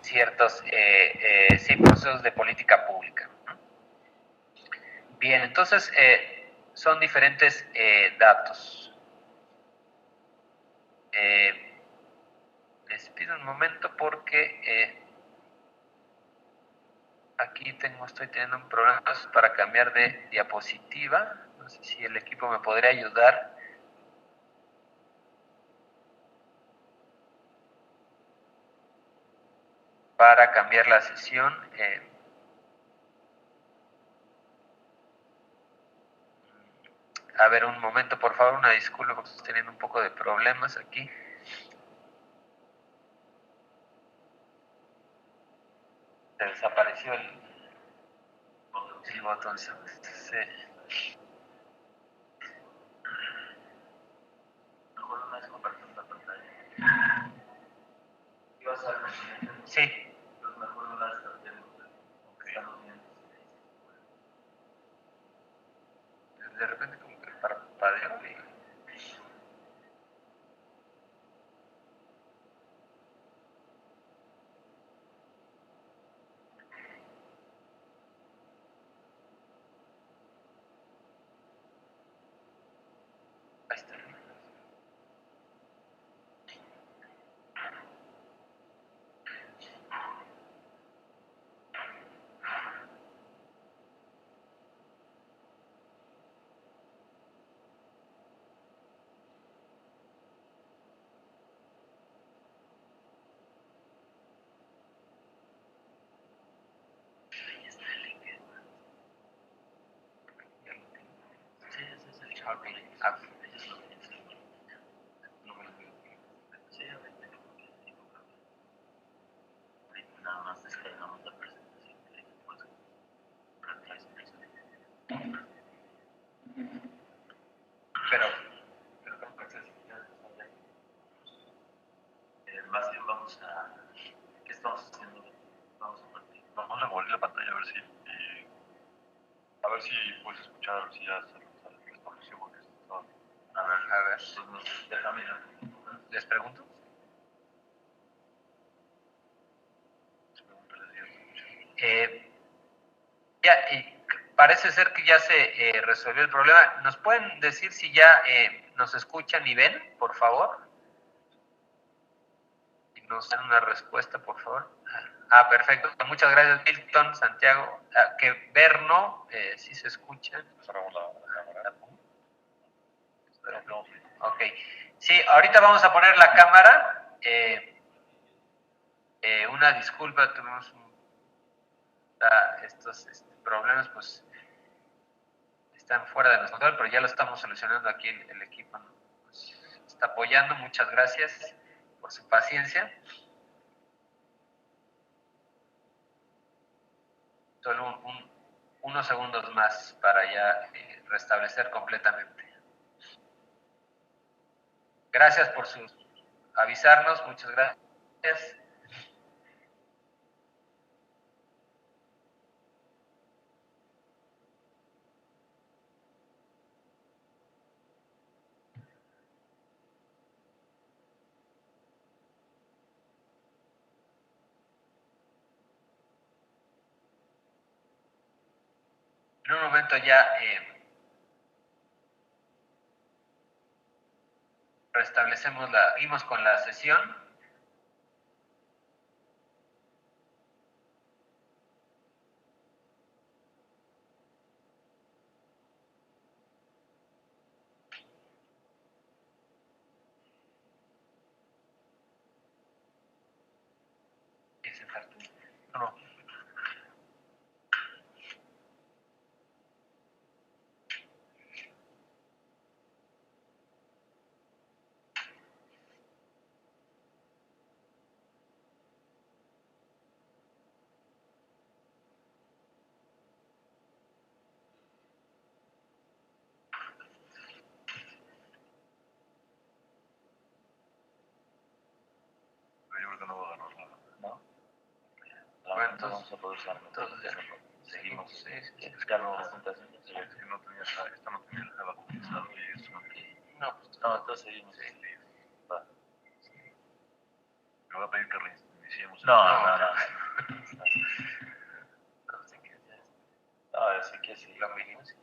ciertos procesos de política pública. Bien, entonces son diferentes datos. Les pido un momento porque aquí estoy teniendo un problema para cambiar de diapositiva. No sé si el equipo me podría ayudar. Para cambiar la sesión. A ver, un momento, por favor, una disculpa porque estoy teniendo un poco de problemas aquí. Se desapareció el botón. Sí. Mejor una vez compartir la pantalla. Sí. Mejor una vez de repente como que parpadeo y... Ahí está. Ok. Ah, nada más descargamos la presentación que pues, pero más bien vamos a ¿qué estamos haciendo? Vamos a mover la pantalla a ver si puedes escuchar, a ver si ya se restableció porque está. a ver. Entonces, déjame. ¿Les pregunto? Ya, parece ser que ya se resolvió el problema. ¿Nos pueden decir si ya nos escuchan y ven, por favor? Y nos dan una respuesta, por favor. Ah, perfecto. Muchas gracias, Milton, Santiago. Que ver no, sí se escucha. Cerramos la cámara. Ok. Sí, ahorita vamos a poner la cámara. Una disculpa, tuvimos estos problemas, pues están fuera de nuestro control, pero ya lo estamos solucionando aquí el equipo. Nos está apoyando. Muchas gracias por su paciencia. Solo unos segundos más para ya restablecer completamente. Gracias por avisarnos, muchas gracias. En un momento ya restablecemos seguimos con la sesión. No. Yo creo que no va a ganar nada. ¿No? Bueno, entonces, vamos a poder usar. Entonces, seguimos. Sí. Ya no presentación. Sí, es que no tenía esta no tenía el Java actualizado y eso. No, pues, No, entonces seguimos. Sí. Va. Me voy a pedir que reiniciemos. No. Así que sí. Lo mínimo, sí.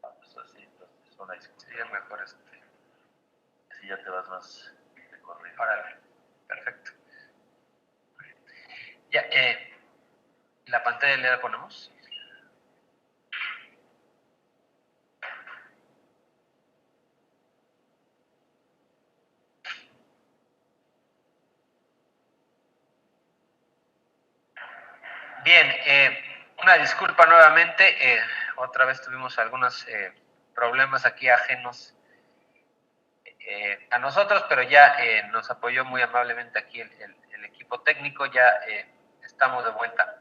Pues así, entonces una discusión. Sería mejor Así ya te vas más de corrido. Órale, perfecto. Ya, la pantalla le la ponemos. Bien, una disculpa nuevamente. Otra vez tuvimos algunos problemas aquí ajenos a nosotros, pero ya nos apoyó muy amablemente aquí el equipo técnico. Ya estamos de vuelta.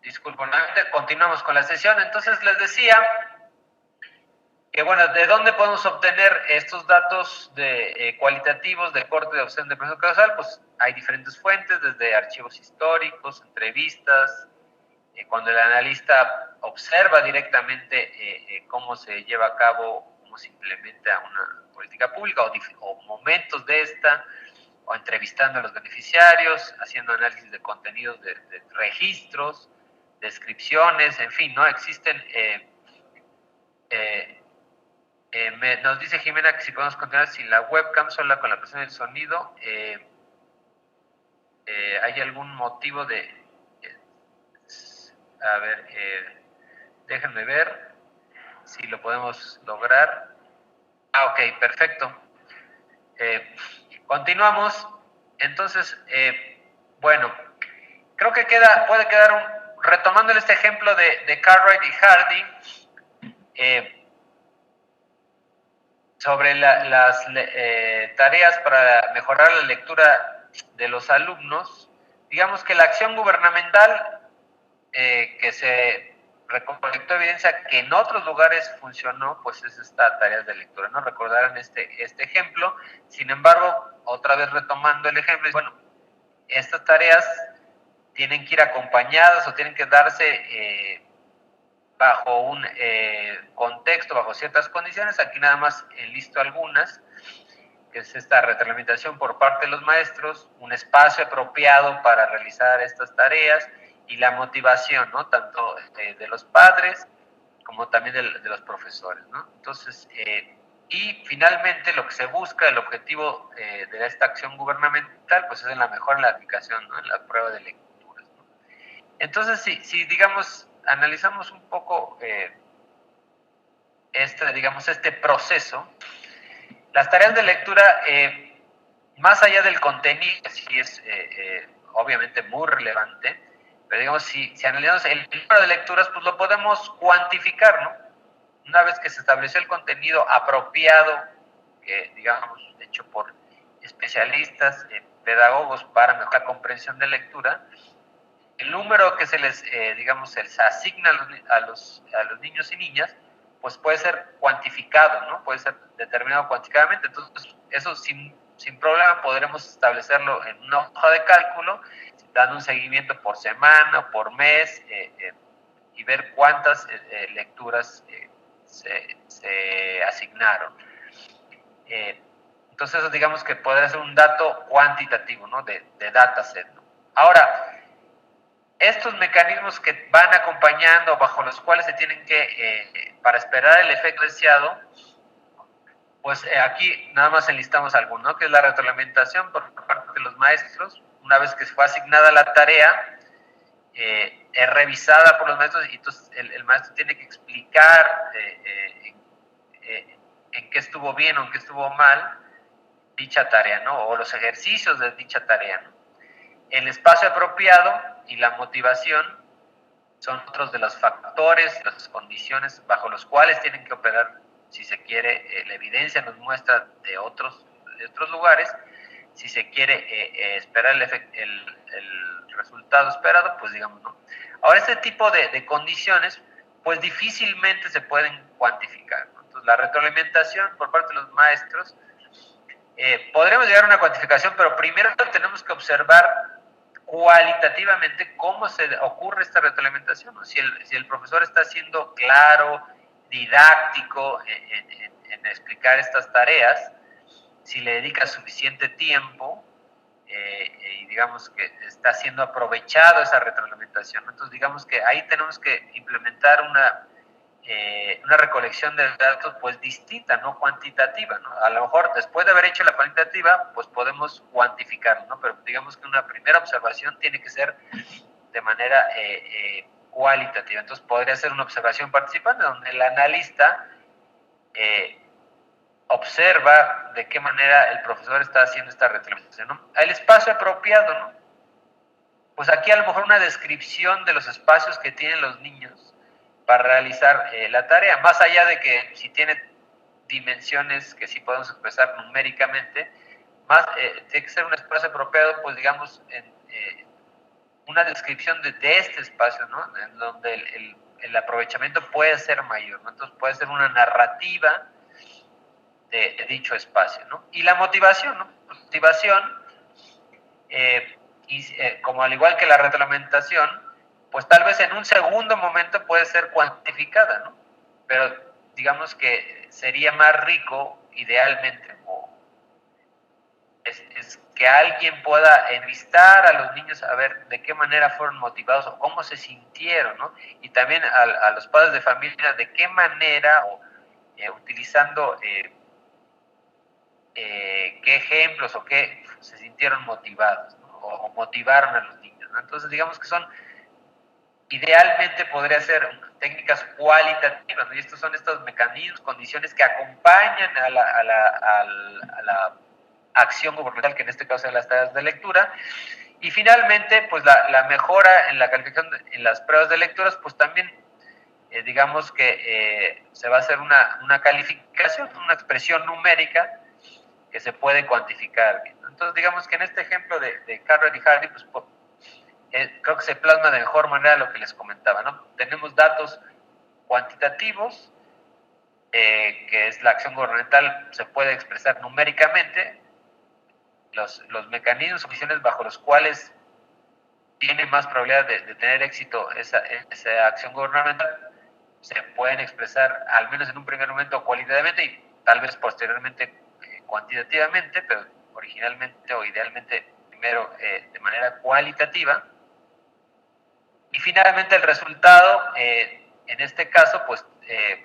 Disculpo nuevamente, continuamos con la sesión. Entonces les decía que, bueno, ¿de dónde podemos obtener estos datos cualitativos de corte de observación de proceso causal? Pues hay diferentes fuentes, desde archivos históricos, entrevistas, cuando el analista observa directamente cómo se lleva a cabo, cómo se implementa una política pública o momentos de esta, o entrevistando a los beneficiarios, haciendo análisis de contenidos de registros, descripciones, en fin, ¿no? Existen... nos dice Jimena que si podemos continuar sin la webcam, sola con la presión del sonido. ¿Hay algún motivo de...? A ver, déjenme ver si lo podemos lograr. Ok, perfecto. Continuamos. Entonces, Bueno, creo que puede quedar retomando este ejemplo de Cartwright y Hardy, sobre las tareas para mejorar la lectura de los alumnos. Digamos que la acción gubernamental que se recolectó evidencia que en otros lugares funcionó, pues es esta tarea de lectura, ¿no? Recordarán este ejemplo. Sin embargo, otra vez retomando el ejemplo, bueno, estas tareas tienen que ir acompañadas o tienen que darse bajo un contexto, bajo ciertas condiciones. Aquí nada más enlisto algunas, que es esta retroalimentación por parte de los maestros, un espacio apropiado para realizar estas tareas y la motivación, ¿no? Tanto de los padres como también de los profesores, ¿no? Entonces, y finalmente lo que se busca, el objetivo de esta acción gubernamental, pues es en la mejora en la aplicación, ¿no? En la prueba de lecturas, ¿no? Entonces, si digamos, analizamos un poco este proceso, las tareas de lectura, más allá del contenido, que sí es obviamente muy relevante, pero digamos, si analizamos el número de lecturas, pues lo podemos cuantificar, ¿no? Una vez que se estableció el contenido apropiado, digamos, hecho por especialistas, pedagogos para mejorar la comprensión de lectura, el número que se les, se les asigna a los niños y niñas, pues puede ser cuantificado, ¿no? Puede ser determinado cuantificadamente. Entonces, eso sin problema podremos establecerlo en una hoja de cálculo, dando un seguimiento por semana o por mes, y ver cuántas lecturas se asignaron. Entonces, eso digamos que podría ser un dato cuantitativo, ¿no? De dataset, ¿no? Ahora, estos mecanismos que van acompañando, bajo los cuales se tienen que, para esperar el efecto deseado, pues aquí nada más enlistamos algunos, ¿no? Que es la retroalimentación por parte de los maestros. Una vez que fue asignada la tarea, es revisada por los maestros y entonces el maestro tiene que explicar en qué estuvo bien o en qué estuvo mal dicha tarea, ¿no? O los ejercicios de dicha tarea, ¿no? El espacio apropiado y la motivación son otros de los factores, las condiciones bajo los cuales tienen que operar, si se quiere, la evidencia nos muestra de otros lugares, si se quiere esperar el resultado esperado, pues digamos, ¿no? Ahora, este tipo de condiciones, pues difícilmente se pueden cuantificar, ¿no? Entonces, la retroalimentación por parte de los maestros, podremos llegar a una cuantificación, pero primero tenemos que observar cualitativamente cómo se ocurre esta retroalimentación, ¿no? Si el profesor está siendo claro, didáctico en explicar estas tareas, si le dedica suficiente tiempo, y digamos que está siendo aprovechado esa retroalimentación, ¿no? Entonces digamos que ahí tenemos que implementar una recolección de datos pues distinta, no cuantitativa, ¿no? A lo mejor después de haber hecho la cuantitativa pues podemos cuantificarlo, ¿no? Pero digamos que una primera observación tiene que ser de manera cualitativa. Entonces podría ser una observación participante donde el analista observa de qué manera el profesor está haciendo esta retroalimentación, ¿no? El espacio apropiado, ¿no? Pues aquí a lo mejor una descripción de los espacios que tienen los niños para realizar la tarea, más allá de que si tiene dimensiones que sí podemos expresar numéricamente, más tiene que ser un espacio apropiado, pues digamos, una descripción de este espacio, ¿no? En donde el aprovechamiento puede ser mayor, ¿no? Entonces puede ser una narrativa de dicho espacio, ¿no? Y la motivación, ¿no? Motivación, como al igual que la retroalimentación, pues tal vez en un segundo momento puede ser cuantificada, ¿no? Pero digamos que sería más rico, idealmente, es que alguien pueda entrevistar a los niños a ver de qué manera fueron motivados o cómo se sintieron, ¿no? Y también a los padres de familia de qué manera, o utilizando qué ejemplos o qué se sintieron motivados, ¿no? O motivaron a los niños, ¿no? Entonces digamos que son, idealmente podría ser técnicas cualitativas, ¿no? Y estos son estos mecanismos, condiciones que acompañan a la acción gubernamental, que en este caso son las tareas de lectura, Y finalmente, pues la mejora en la calificación en las pruebas de lecturas, pues también digamos que se va a hacer una calificación, una expresión numérica que se puede cuantificar. Entonces, digamos que en este ejemplo de Carver y Hardy, pues creo que se plasma de mejor manera lo que les comentaba, ¿no? Tenemos datos cuantitativos, que es la acción gubernamental, se puede expresar numéricamente, los mecanismos o condiciones bajo los cuales tiene más probabilidad de tener éxito esa acción gubernamental, se pueden expresar al menos en un primer momento cualitativamente y tal vez posteriormente cuantitativamente, pero originalmente o idealmente primero de manera cualitativa. Y finalmente el resultado, en este caso, pues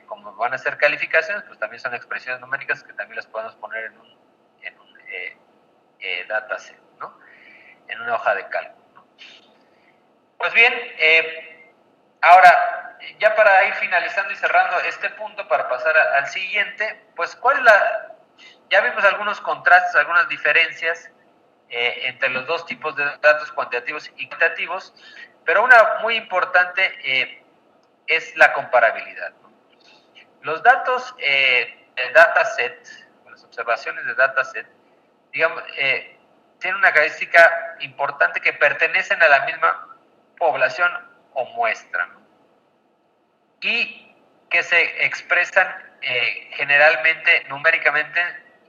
como van a ser calificaciones, pues también son expresiones numéricas que también las podemos poner en un dataset, ¿no? En una hoja de cálculo, ¿no? Pues bien, ahora, ya para ir finalizando y cerrando este punto, para pasar al siguiente, pues ya vimos algunos contrastes, algunas diferencias entre los dos tipos de datos cuantitativos y cualitativos, pero una muy importante es la comparabilidad, ¿no? Los datos del dataset, las observaciones de dataset, digamos, tienen una característica importante que pertenecen a la misma población o muestra, ¿no? Y que se expresan generalmente numéricamente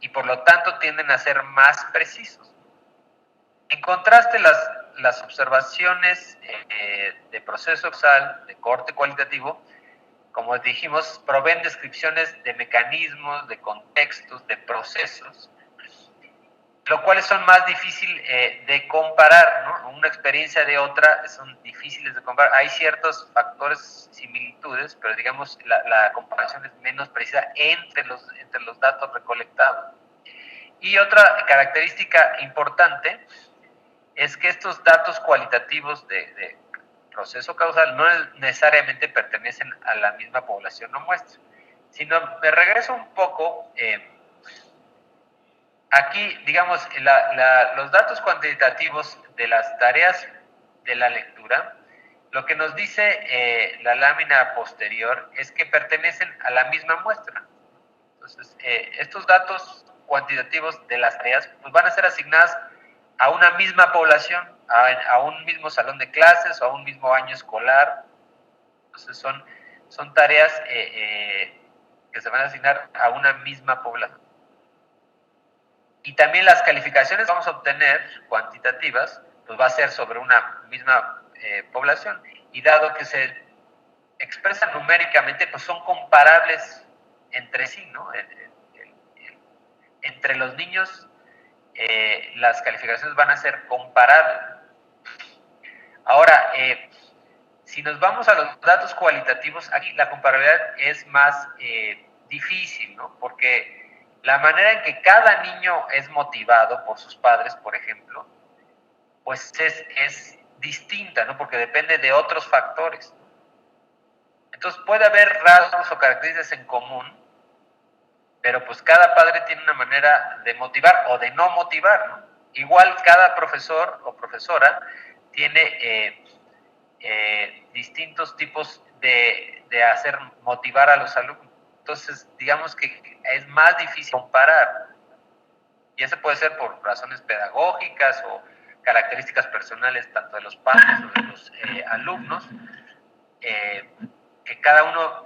y por lo tanto tienden a ser más precisos. En contraste, las observaciones de proceso causal, de corte cualitativo, como dijimos, proveen descripciones de mecanismos, de contextos, de procesos, lo cual son más difíciles de comparar, ¿no? Una experiencia de otra son difíciles de comparar. Hay ciertos factores, similitudes, pero digamos la comparación es menos precisa entre los datos recolectados. Y otra característica importante es que estos datos cualitativos de proceso causal no necesariamente pertenecen a la misma población o muestra, sino me regreso un poco. Aquí, digamos, los datos cuantitativos de las tareas de la lectura, lo que nos dice la lámina posterior es que pertenecen a la misma muestra. Entonces, estos datos cuantitativos de las tareas pues, van a ser asignadas a una misma población, a un mismo salón de clases o a un mismo año escolar. Entonces, son tareas que se van a asignar a una misma población. Y también las calificaciones que vamos a obtener cuantitativas, pues va a ser sobre una misma población. Y dado que se expresan numéricamente, pues son comparables entre sí, ¿no? Entre los niños, las calificaciones van a ser comparables. Ahora, si nos vamos a los datos cualitativos, aquí la comparabilidad es más difícil, ¿no? Porque la manera en que cada niño es motivado por sus padres, por ejemplo, pues es distinta, ¿no? Porque depende de otros factores. Entonces puede haber rasgos o características en común, pero pues cada padre tiene una manera de motivar o de no motivar, ¿no? Igual cada profesor o profesora tiene distintos tipos de hacer motivar a los alumnos. Entonces, digamos que es más difícil comparar. Y eso puede ser por razones pedagógicas o características personales tanto de los padres o de los alumnos, que cada uno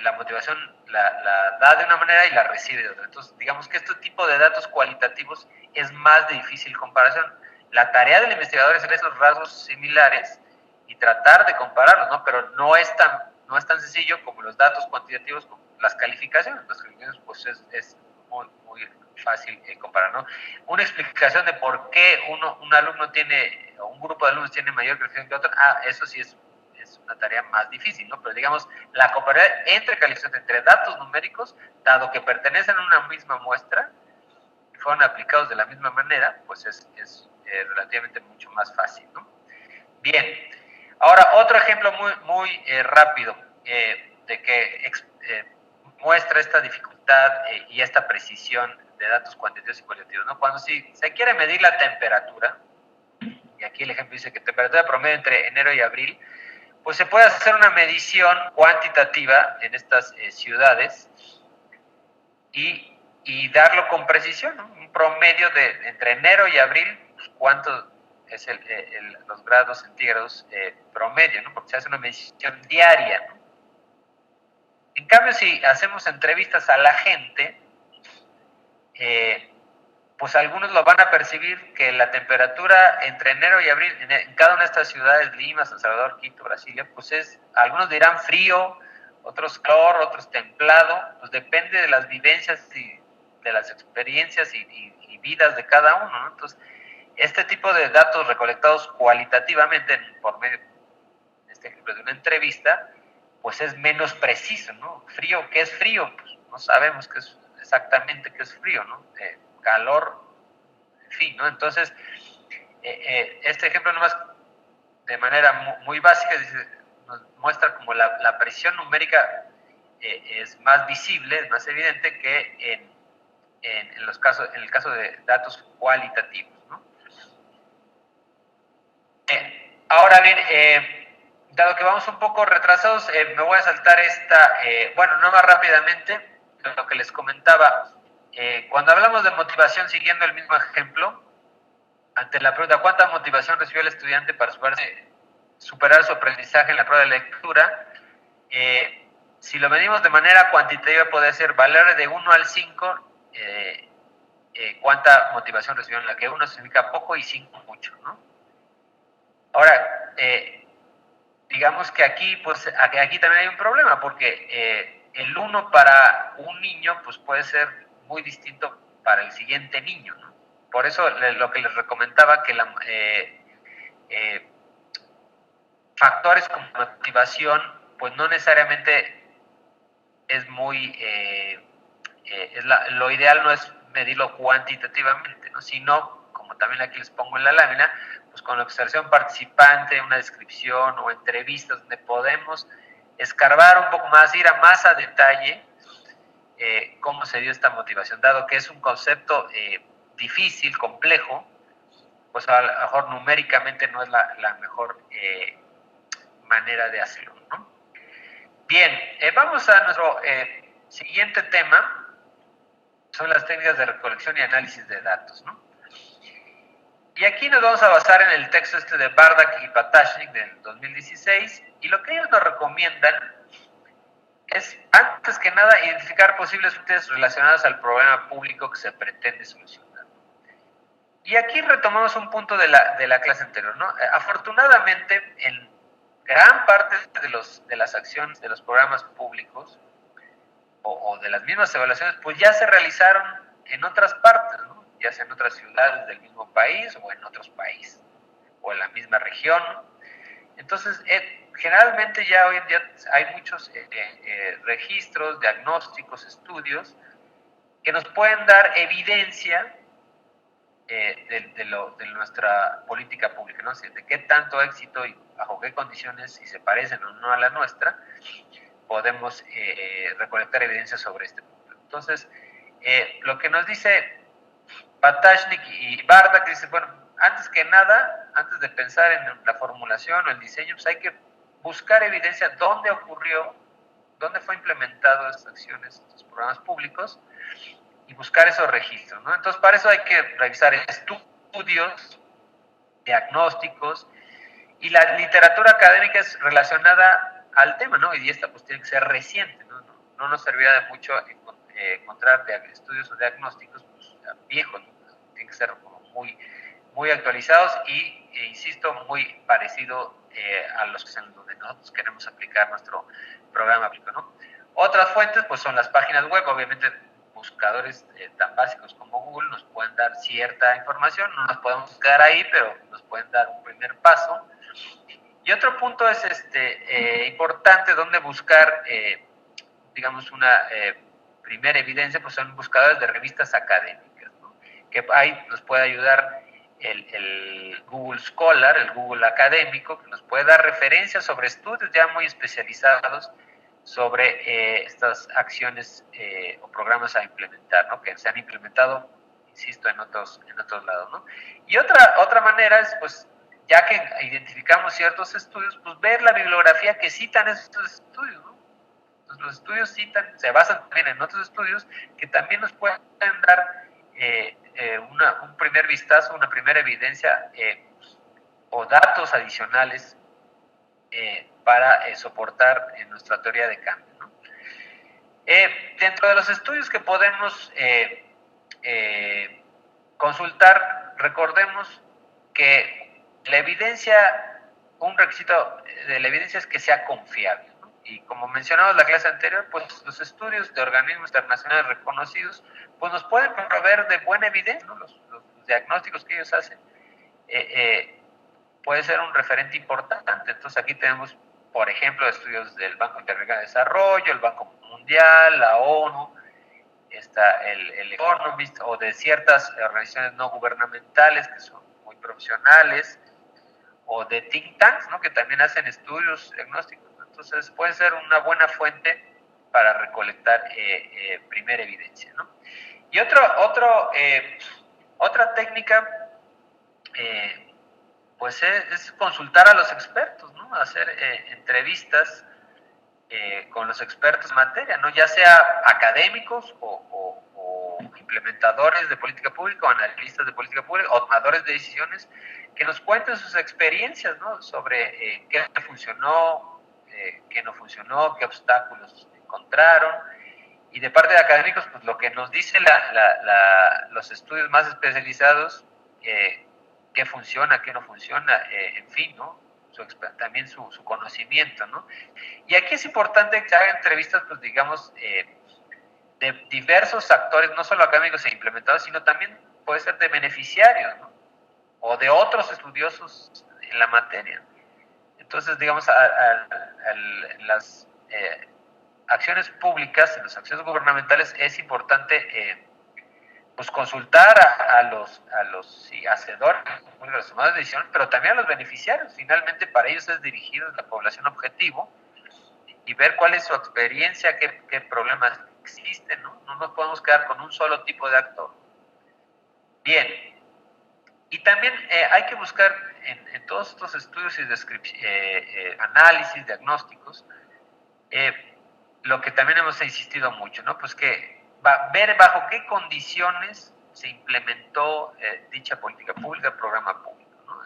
la motivación la da de una manera y la recibe de otra. Entonces, digamos que este tipo de datos cualitativos es más de difícil comparación. La tarea del investigador es ver esos rasgos similares y tratar de compararlos, ¿no? Pero no es tan sencillo como los datos cuantitativos, como las calificaciones. Las calificaciones, pues es muy fácil comparar, ¿no? Una explicación de por qué un alumno tiene, o un grupo de alumnos tiene mayor calificación que otro, eso sí es una tarea más difícil, ¿no? Pero digamos, la comparación entre calificaciones, entre datos numéricos, dado que pertenecen a una misma muestra, y fueron aplicados de la misma manera, pues es relativamente mucho más fácil, ¿no? Bien, ahora otro ejemplo muy rápido de que muestra esta dificultad y esta precisión de datos cuantitativos y cualitativos, ¿no? Cuando se quiere medir la temperatura, aquí el ejemplo dice que temperatura promedio entre enero y abril, pues se puede hacer una medición cuantitativa en estas ciudades y darlo con precisión, ¿no? Un promedio de entre enero y abril, pues, cuánto es los grados centígrados promedio, ¿no? Porque se hace una medición diaria, ¿no? En cambio, si hacemos entrevistas a la gente, pues algunos lo van a percibir que la temperatura entre enero y abril en cada una de estas ciudades, Lima, San Salvador, Quito, Brasilia, pues algunos dirán frío, otros calor, otros templado, pues depende de las vivencias y de las experiencias y vidas de cada uno, ¿no? Entonces, este tipo de datos recolectados cualitativamente por medio, en este ejemplo, de una entrevista, pues es menos preciso, ¿no? Frío, ¿qué es frío? Pues no sabemos qué es exactamente qué es frío, ¿no? Calor, en fin, ¿no? Entonces, este ejemplo nomás de manera muy básica nos muestra como la presión numérica es más visible, es más evidente que en el caso de datos cualitativos, ¿no? Ahora bien, dado que vamos un poco retrasados, me voy a saltar bueno, no más rápidamente, lo que les comentaba. Cuando hablamos de motivación, siguiendo el mismo ejemplo, ante la pregunta ¿cuánta motivación recibió el estudiante para superar su aprendizaje en la prueba de lectura? Si lo medimos de manera cuantitativa, puede ser valor de 1 al 5, cuánta motivación recibió, en la que 1 significa poco y 5 mucho, ¿no? Ahora, digamos que aquí, pues, aquí también hay un problema, porque el 1 para un niño, pues puede ser muy distinto para el siguiente niño, ¿no? Por eso lo que les recomendaba, que factores como motivación, pues no necesariamente es lo ideal no es medirlo cuantitativamente, ¿no? Sino, como también aquí les pongo en la lámina, pues con la observación participante, una descripción o entrevistas donde podemos escarbar un poco más, ir a más a detalle cómo se dio esta motivación, dado que es un concepto difícil, complejo, pues a lo mejor numéricamente no es la mejor manera de hacerlo, ¿no? Bien, vamos a nuestro siguiente tema, son las técnicas de recolección y análisis de datos, ¿no? Y aquí nos vamos a basar en el texto de Bardak y Patashnik del 2016, y lo que ellos nos recomiendan es, antes que nada, identificar posibles fuentes relacionadas al problema público que se pretende solucionar. Y aquí retomamos un punto de la clase anterior, ¿no? Afortunadamente, en gran parte de las acciones de los programas públicos o de las mismas evaluaciones, pues ya se realizaron en otras partes, ¿no? Ya sea en otras ciudades del mismo país o en otros países, o en la misma región. Entonces, generalmente ya hoy en día hay muchos registros, diagnósticos, estudios que nos pueden dar evidencia de nuestra política pública, ¿no? De qué tanto éxito y bajo qué condiciones, si se parecen o no a la nuestra, podemos recolectar evidencia sobre este punto. Entonces, lo que nos dice Patashnik y Bardak, dice, bueno, antes que nada, antes de pensar en la formulación o el diseño, pues hay que buscar evidencia dónde ocurrió, dónde fue implementado estas acciones, estos programas públicos, y buscar esos registros, ¿no? Entonces, para eso hay que revisar estudios, diagnósticos, y la literatura académica es relacionada al tema, ¿no? Y esta pues tiene que ser reciente, ¿no? No nos servirá de mucho encontrar estudios o diagnósticos pues, viejos, ¿no? Tienen que ser como muy actualizados y, insisto, muy parecido a los que donde nosotros queremos aplicar nuestro programa, ¿no? Otras fuentes pues son las páginas web, obviamente buscadores tan básicos como Google nos pueden dar cierta información, no nos podemos quedar ahí, pero nos pueden dar un primer paso. Y otro punto es importante donde buscar, digamos, una primera evidencia, pues son buscadores de revistas académicas, ¿no? Que ahí nos puede ayudar el Google Scholar, el Google Académico, que nos puede dar referencias sobre estudios ya muy especializados sobre estas acciones o programas a implementar, ¿no? Que se han implementado, insisto, en otros lados, ¿no? Y otra manera es, pues, ya que identificamos ciertos estudios, pues ver la bibliografía que citan esos estudios, ¿no? Entonces, los estudios se basan también en otros estudios que también nos pueden dar un primer vistazo, una primera evidencia o datos adicionales para soportar nuestra teoría de cambio, ¿no? Dentro de los estudios que podemos consultar, recordemos que la evidencia, un requisito de la evidencia es que sea confiable, ¿no? Y como mencionamos en la clase anterior, pues los estudios de organismos internacionales reconocidos pues nos pueden proveer de buena evidencia, ¿no? Los diagnósticos que ellos hacen puede ser un referente importante. Entonces aquí tenemos, por ejemplo, estudios del Banco Interamericano de Desarrollo, el Banco Mundial, la ONU, está el Economist, o de ciertas organizaciones no gubernamentales que son muy profesionales, o de think tanks, ¿no? Que también hacen estudios diagnósticos, ¿no? Entonces puede ser una buena fuente para recolectar primera evidencia, ¿no? Y otra técnica pues es consultar a los expertos, ¿no? Hacer entrevistas con los expertos en materia, ¿no? Ya sea académicos o implementadores de política pública o analistas de política pública o tomadores de decisiones que nos cuenten sus experiencias, ¿no? Sobre qué funcionó, qué no funcionó, qué obstáculos encontraron. Y de parte de académicos, pues lo que nos dice los estudios más especializados, qué funciona, qué no funciona, en fin, ¿no? También su conocimiento, ¿no? Y aquí es importante que se hagan entrevistas, pues digamos, de diversos actores, no solo académicos e implementados, sino también puede ser de beneficiarios, ¿no? O de otros estudiosos en la materia. Entonces, digamos, en las acciones públicas, en las acciones gubernamentales, es importante pues consultar a los hacedores, a los tomadores de decisiones, pero también a los beneficiarios. Finalmente, para ellos es dirigido a la población objetivo y ver cuál es su experiencia, qué problemas existen, ¿no? No nos podemos quedar con un solo tipo de actor. Bien, y también hay que buscar en todos estos estudios y análisis, diagnósticos, lo que también hemos insistido mucho, ¿no? Pues que ver bajo qué condiciones se implementó dicha política pública, programa público, ¿no?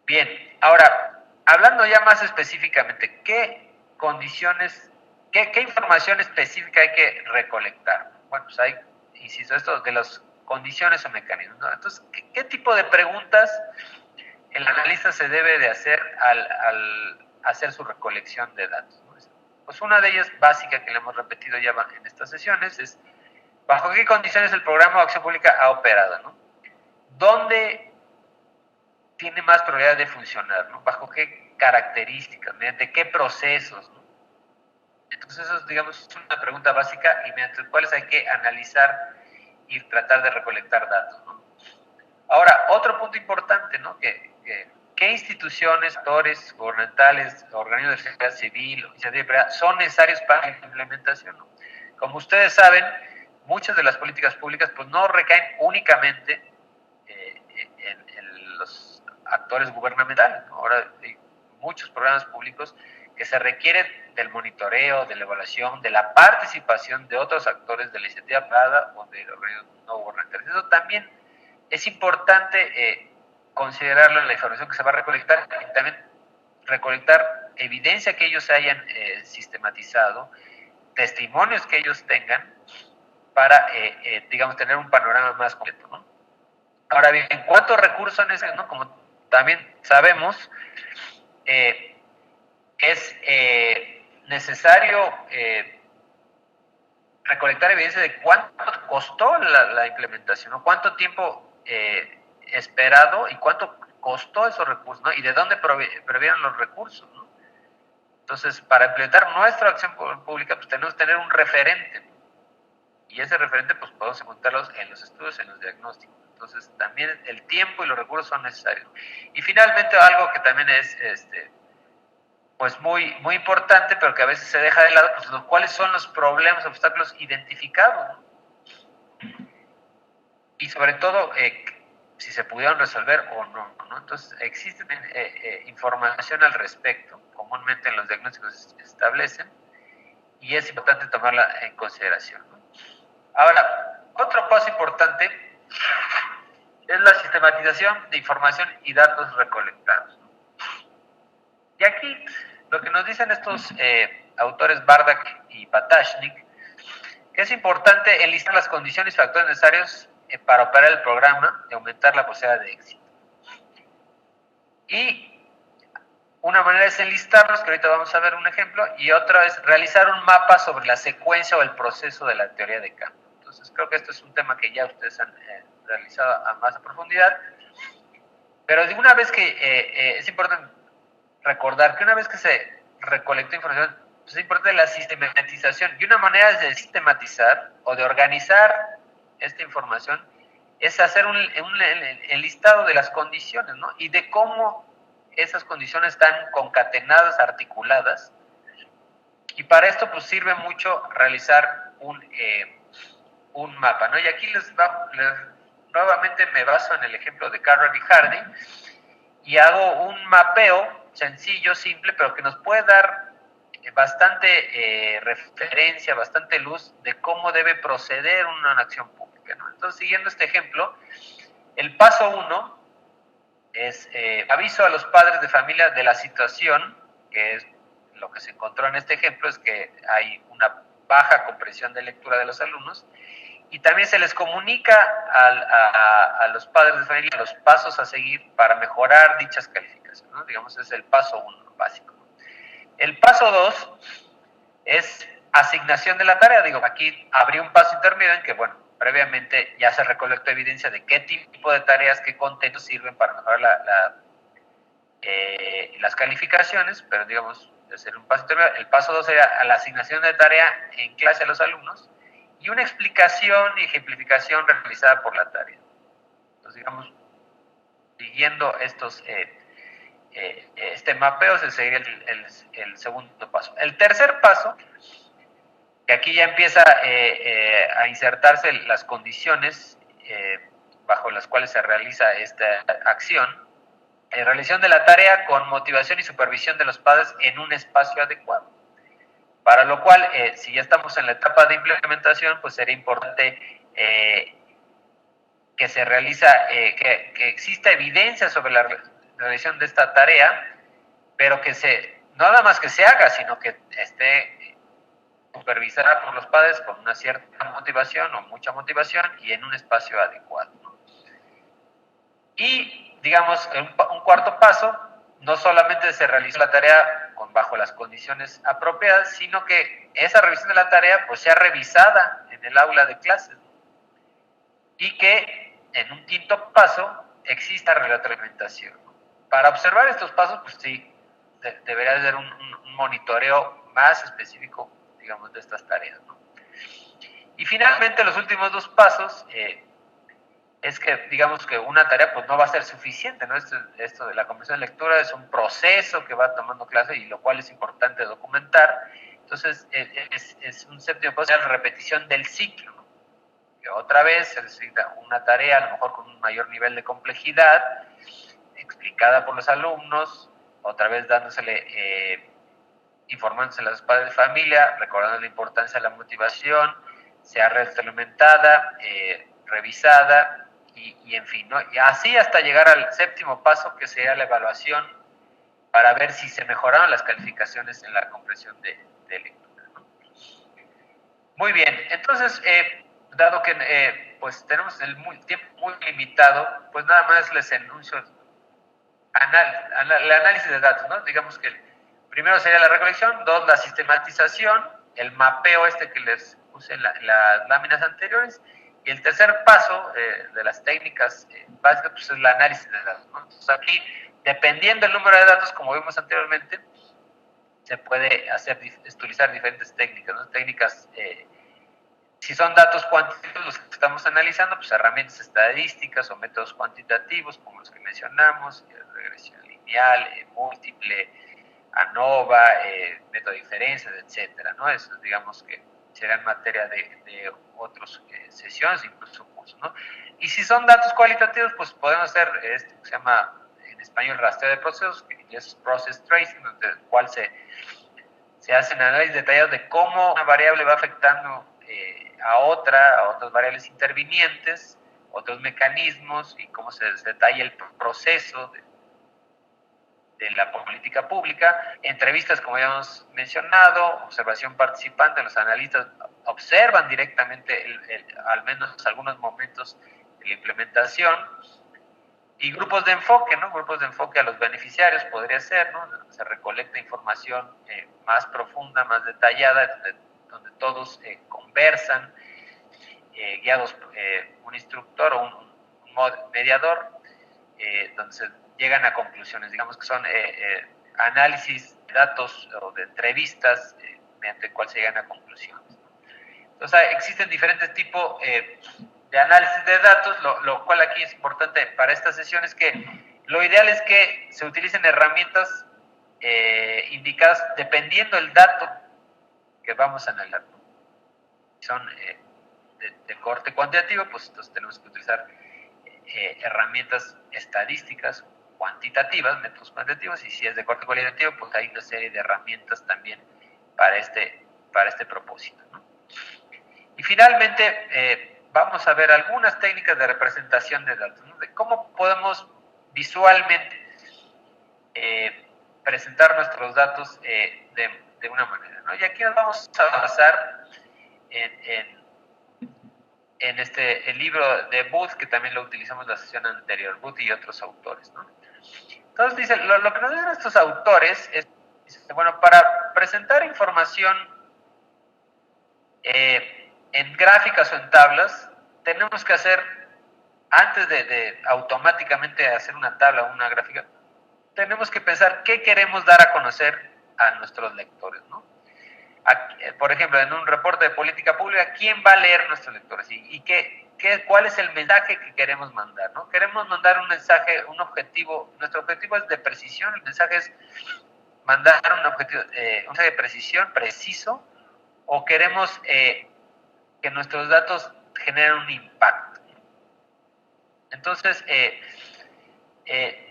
Bien, ahora, hablando ya más específicamente, ¿qué condiciones, qué información específica hay que recolectar? Bueno, pues hay, insisto, esto de las condiciones o mecanismos, ¿no? Entonces, ¿qué tipo de preguntas el analista se debe de hacer al hacer su recolección de datos, ¿no? Pues una de ellas básica que le hemos repetido ya en estas sesiones es ¿bajo qué condiciones el programa de acción pública ha operado, ¿no? ¿Dónde tiene más probabilidad de funcionar, ¿no? ¿Bajo qué características? ¿Mediante qué procesos, ¿no? Entonces eso, digamos, es una pregunta básica y mediante las cuales hay que analizar y tratar de recolectar datos, ¿no? Ahora, otro punto importante, ¿no? ¿Qué instituciones, actores gubernamentales, organismos de sociedad civil, son necesarios para la implementación, ¿no? Como ustedes saben, muchas de las políticas públicas pues no recaen únicamente en los actores gubernamentales, ¿no? Ahora hay muchos programas públicos que se requieren del monitoreo, de la evaluación, de la participación de otros actores de la iniciativa privada o de organismos no gubernamentales. Eso también es importante considerarlo en la información que se va a recolectar y también recolectar evidencia que ellos hayan sistematizado, testimonios que ellos tengan para, digamos, tener un panorama más completo, ¿no? Ahora bien, ¿cuántos recursos necesitan, ¿no? Como también sabemos, es necesario recolectar evidencia de cuánto costó la implementación, ¿no? Cuánto tiempo esperado y cuánto costó esos recursos, ¿no? Y de dónde provieron los recursos, ¿no? Entonces, para implementar nuestra acción pública, pues tenemos que tener un referente, ¿no? Y ese referente, pues podemos encontrarlos en los estudios, en los diagnósticos. Entonces, también el tiempo y los recursos son necesarios. Y finalmente, algo que también es pues muy, muy importante, pero que a veces se deja de lado, pues cuáles son los problemas, obstáculos identificados, ¿no? Y sobre todo, si se pudieron resolver o no, ¿no? Entonces, existe información al respecto, comúnmente en los diagnósticos se establecen, y es importante tomarla en consideración, ¿no? Ahora, otro paso importante es la sistematización de información y datos recolectados, ¿no? Y aquí lo que nos dicen estos autores Bardak y Patashnik, que es importante enlistar las condiciones y factores necesarios para operar el programa y aumentar la posibilidad de éxito. Y una manera es enlistarlos, que ahorita vamos a ver un ejemplo, y otra es realizar un mapa sobre la secuencia o el proceso de la teoría de campo. Entonces, creo que esto es un tema que ya ustedes han realizado a más profundidad, pero de una vez que es importante recordar que una vez que se recolectó información, pues es importante la sistematización, y una manera de sistematizar o de organizar esta información es hacer un listado de las condiciones, ¿no? Y de cómo esas condiciones están concatenadas, articuladas, y para esto pues sirve mucho realizar un mapa, ¿no? Y aquí nuevamente me baso en el ejemplo de Carroll y Hardy y hago un mapeo sencillo, simple, pero que nos puede dar bastante referencia, bastante luz de cómo debe proceder una acción pública, ¿no? Entonces, siguiendo este ejemplo, el paso 1 es aviso a los padres de familia de la situación, que es lo que se encontró en este ejemplo, es que hay una baja comprensión de lectura de los alumnos, y también se les comunica a los padres de familia los pasos a seguir para mejorar dichas calificaciones, ¿no? Digamos, es el paso 1 básico. El paso 2 es asignación de la tarea. Digo, aquí habría un paso intermedio en que, bueno, previamente ya se recolectó evidencia de qué tipo de tareas, qué contenidos sirven para mejorar las calificaciones, pero digamos, es un paso intermedio. El paso 2 sería la asignación de tarea en clase a los alumnos y una explicación y ejemplificación realizada por la tarea. Entonces, digamos, siguiendo este mapeo, se seguiría el segundo paso. El tercer paso, que aquí ya empieza a insertarse las condiciones bajo las cuales se realiza esta acción, realización de la tarea con motivación y supervisión de los padres en un espacio adecuado. Para lo cual, si ya estamos en la etapa de implementación, pues sería importante que se realiza, que exista evidencia sobre la realización de esta tarea, pero que no nada más que se haga, sino que esté supervisada por los padres con una cierta motivación o mucha motivación y en un espacio adecuado, ¿no? Y, digamos, un cuarto paso, no solamente se realiza la tarea bajo las condiciones apropiadas, sino que esa revisión de la tarea pues sea revisada en el aula de clases, ¿no? Y que en un quinto paso exista retroalimentación, ¿no? Para observar estos pasos, pues sí, debería haber un monitoreo más específico, digamos, de estas tareas, ¿no? Y finalmente, los últimos dos pasos es que, digamos, que una tarea pues no va a ser suficiente, ¿no? Esto de la comprensión de lectura es un proceso que va tomando clase y lo cual es importante documentar. Entonces, es un séptimo paso, la repetición del ciclo, ¿no? Que otra vez se necesita una tarea, a lo mejor con un mayor nivel de complejidad, explicada por los alumnos, otra vez informándose a los padres de familia, recordando la importancia de la motivación, sea retroalimentada, revisada, y en fin, ¿no? Y así hasta llegar al séptimo paso, que sería la evaluación para ver si se mejoraron las calificaciones en la comprensión de lectura, ¿no? Muy bien, entonces, dado que pues tenemos el tiempo muy limitado, pues nada más les enuncio el análisis de datos, ¿no? Digamos que primero sería la recolección, dos, la sistematización, el mapeo que les puse en las láminas anteriores, y el tercer paso de las técnicas básicas pues es el análisis de datos, ¿no? Entonces aquí, dependiendo del número de datos, como vimos anteriormente, se puede utilizar diferentes técnicas, ¿no? Técnicas, si son datos cuantitativos los que estamos analizando, pues herramientas estadísticas o métodos cuantitativos, como los que mencionamos, regresión lineal, múltiple, ANOVA, método de diferencias, etcétera, ¿no? Eso digamos que serán materia de otras sesiones, incluso cursos, ¿no? Y si son datos cualitativos, pues podemos hacer esto que se llama en español rastreo de procesos, que en inglés es process tracing, donde el cual se hacen análisis detallados de cómo una variable va afectando a otras variables intervinientes, otros mecanismos, y cómo se detalla el proceso de la política pública. Entrevistas, como ya hemos mencionado, observación participante, los analistas observan directamente al menos algunos momentos de la implementación. Y grupos de enfoque, ¿no? Grupos de enfoque a los beneficiarios podría ser, ¿no? Se recolecta información más profunda, más detallada, donde todos conversan, guiados un instructor o un mediador, donde se llegan a conclusiones. Digamos que son análisis de datos o de entrevistas mediante el cual se llegan a conclusiones. Entonces, existen diferentes tipos de análisis de datos, lo cual aquí es importante para esta sesión es que lo ideal es que se utilicen herramientas indicadas dependiendo del dato que vamos a analizar. Si son de corte cuantitativo, pues entonces tenemos que utilizar herramientas estadísticas cuantitativas, métodos cuantitativos, y si es de corte cualitativo, pues hay una serie de herramientas también para este propósito, ¿no? Y finalmente, vamos a ver algunas técnicas de representación de datos, ¿no? De cómo podemos visualmente presentar nuestros datos de una manera, ¿no? Y aquí nos vamos a basar en el libro de Booth, que también lo utilizamos en la sesión anterior, Booth y otros autores, ¿no? Entonces, dice, lo que nos dicen estos autores es, bueno, para presentar información en gráficas o en tablas, tenemos que hacer, antes de automáticamente hacer una tabla o una gráfica, tenemos que pensar qué queremos dar a conocer a nuestros lectores, ¿no? Por ejemplo, en un reporte de política pública, ¿quién va a leer nuestros lectores? ¿Y cuál es el mensaje que queremos mandar, ¿no? Queremos mandar un mensaje, un objetivo, nuestro objetivo es de precisión, el mensaje es mandar un mensaje de precisión, preciso, o queremos que nuestros datos generen un impacto. Entonces,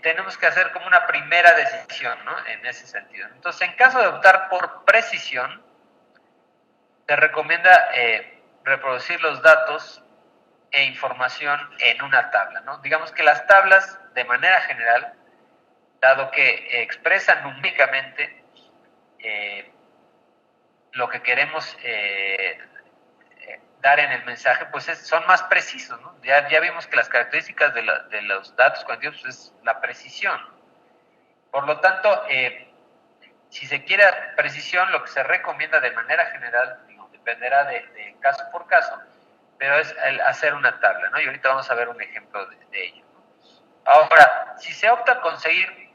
tenemos que hacer como una primera decisión, ¿no? En ese sentido. Entonces, en caso de optar por precisión, se recomienda reproducir los datos e información en una tabla, ¿no? Digamos que las tablas, de manera general, dado que expresan numéricamente lo que queremos dar en el mensaje, pues son más precisos, ¿no? Ya vimos que las características de los datos cuantitativos es la precisión. Por lo tanto, si se quiere precisión, lo que se recomienda de manera general, dependerá de caso por caso, pero es el hacer una tabla, ¿no? Y ahorita vamos a ver un ejemplo de ello, ¿no? Ahora, si se opta a conseguir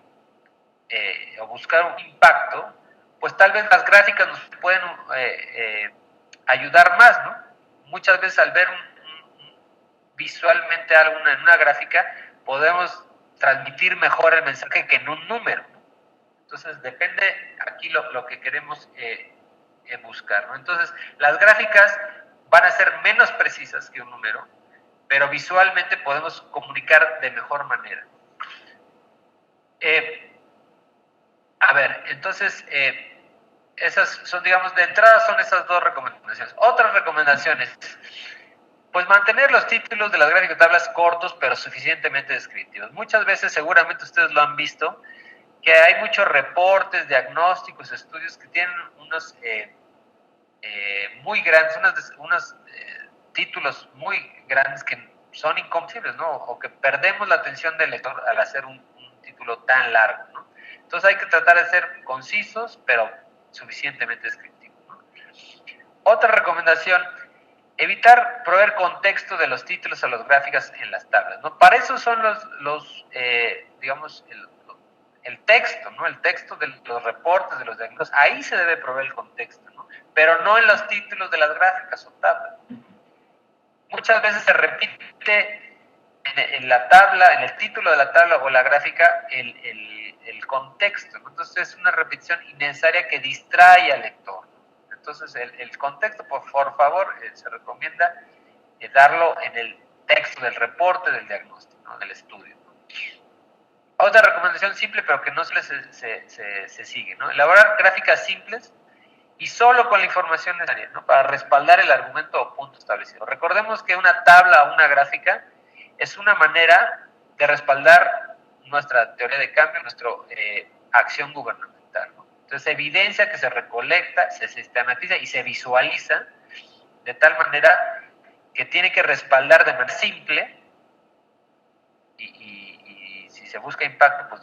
o buscar un impacto, pues tal vez las gráficas nos pueden ayudar más, ¿no? Muchas veces al ver visualmente algo en una gráfica, podemos transmitir mejor el mensaje que en un número. Entonces, depende aquí lo que queremos buscar, ¿no? Entonces, las gráficas van a ser menos precisas que un número, pero visualmente podemos comunicar de mejor manera. A ver, entonces, esas son, digamos, de entrada son esas dos recomendaciones. Otras recomendaciones, pues mantener los títulos de las gráficas de tablas cortos, pero suficientemente descriptivos. Muchas veces, seguramente ustedes lo han visto, que hay muchos reportes, diagnósticos, estudios que tienen unos muy grandes, unos títulos muy grandes que son incomprensibles, ¿no? O que perdemos la atención del lector al hacer un título tan largo, ¿no? Entonces hay que tratar de ser concisos, pero suficientemente descriptivos, ¿no? Otra recomendación, evitar proveer contexto de los títulos o las gráficas en las tablas, ¿no? Para eso son digamos, el texto, ¿no? El texto de los reportes, de los diagnósticos, ahí se debe proveer el contexto, ¿no? Pero no en los títulos de las gráficas o tablas. Muchas veces se repite en la tabla, en el título de la tabla o la gráfica, el contexto, ¿no? Entonces es una repetición innecesaria que distrae al lector. Entonces, el contexto, por favor, se recomienda darlo en el texto del reporte del diagnóstico, ¿no? Del estudio. Otra recomendación simple, pero que no se sigue, ¿no? Elaborar gráficas simples y solo con la información necesaria, ¿no? Para respaldar el argumento o punto establecido. Recordemos que una tabla o una gráfica es una manera de respaldar nuestra teoría de cambio, nuestra acción gubernamental, ¿no? Entonces, evidencia que se recolecta, se sistematiza y se visualiza de tal manera que tiene que respaldar de manera simple y si se busca impacto, pues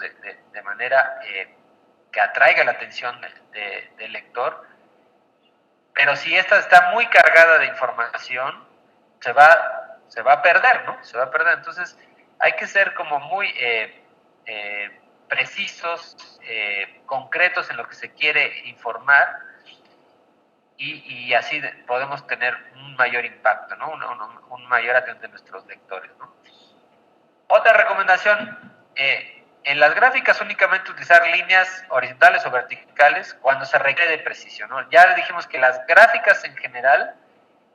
de manera que atraiga la atención del lector. Pero si esta está muy cargada de información, se va a perder, ¿no? Se va a perder. Entonces, hay que ser como muy precisos, concretos en lo que se quiere informar y así podemos tener un mayor impacto, ¿no? Un mayor atención de nuestros lectores, ¿no? Otra recomendación, en las gráficas únicamente utilizar líneas horizontales o verticales cuando se requiere de precisión, ¿no? Ya dijimos que las gráficas en general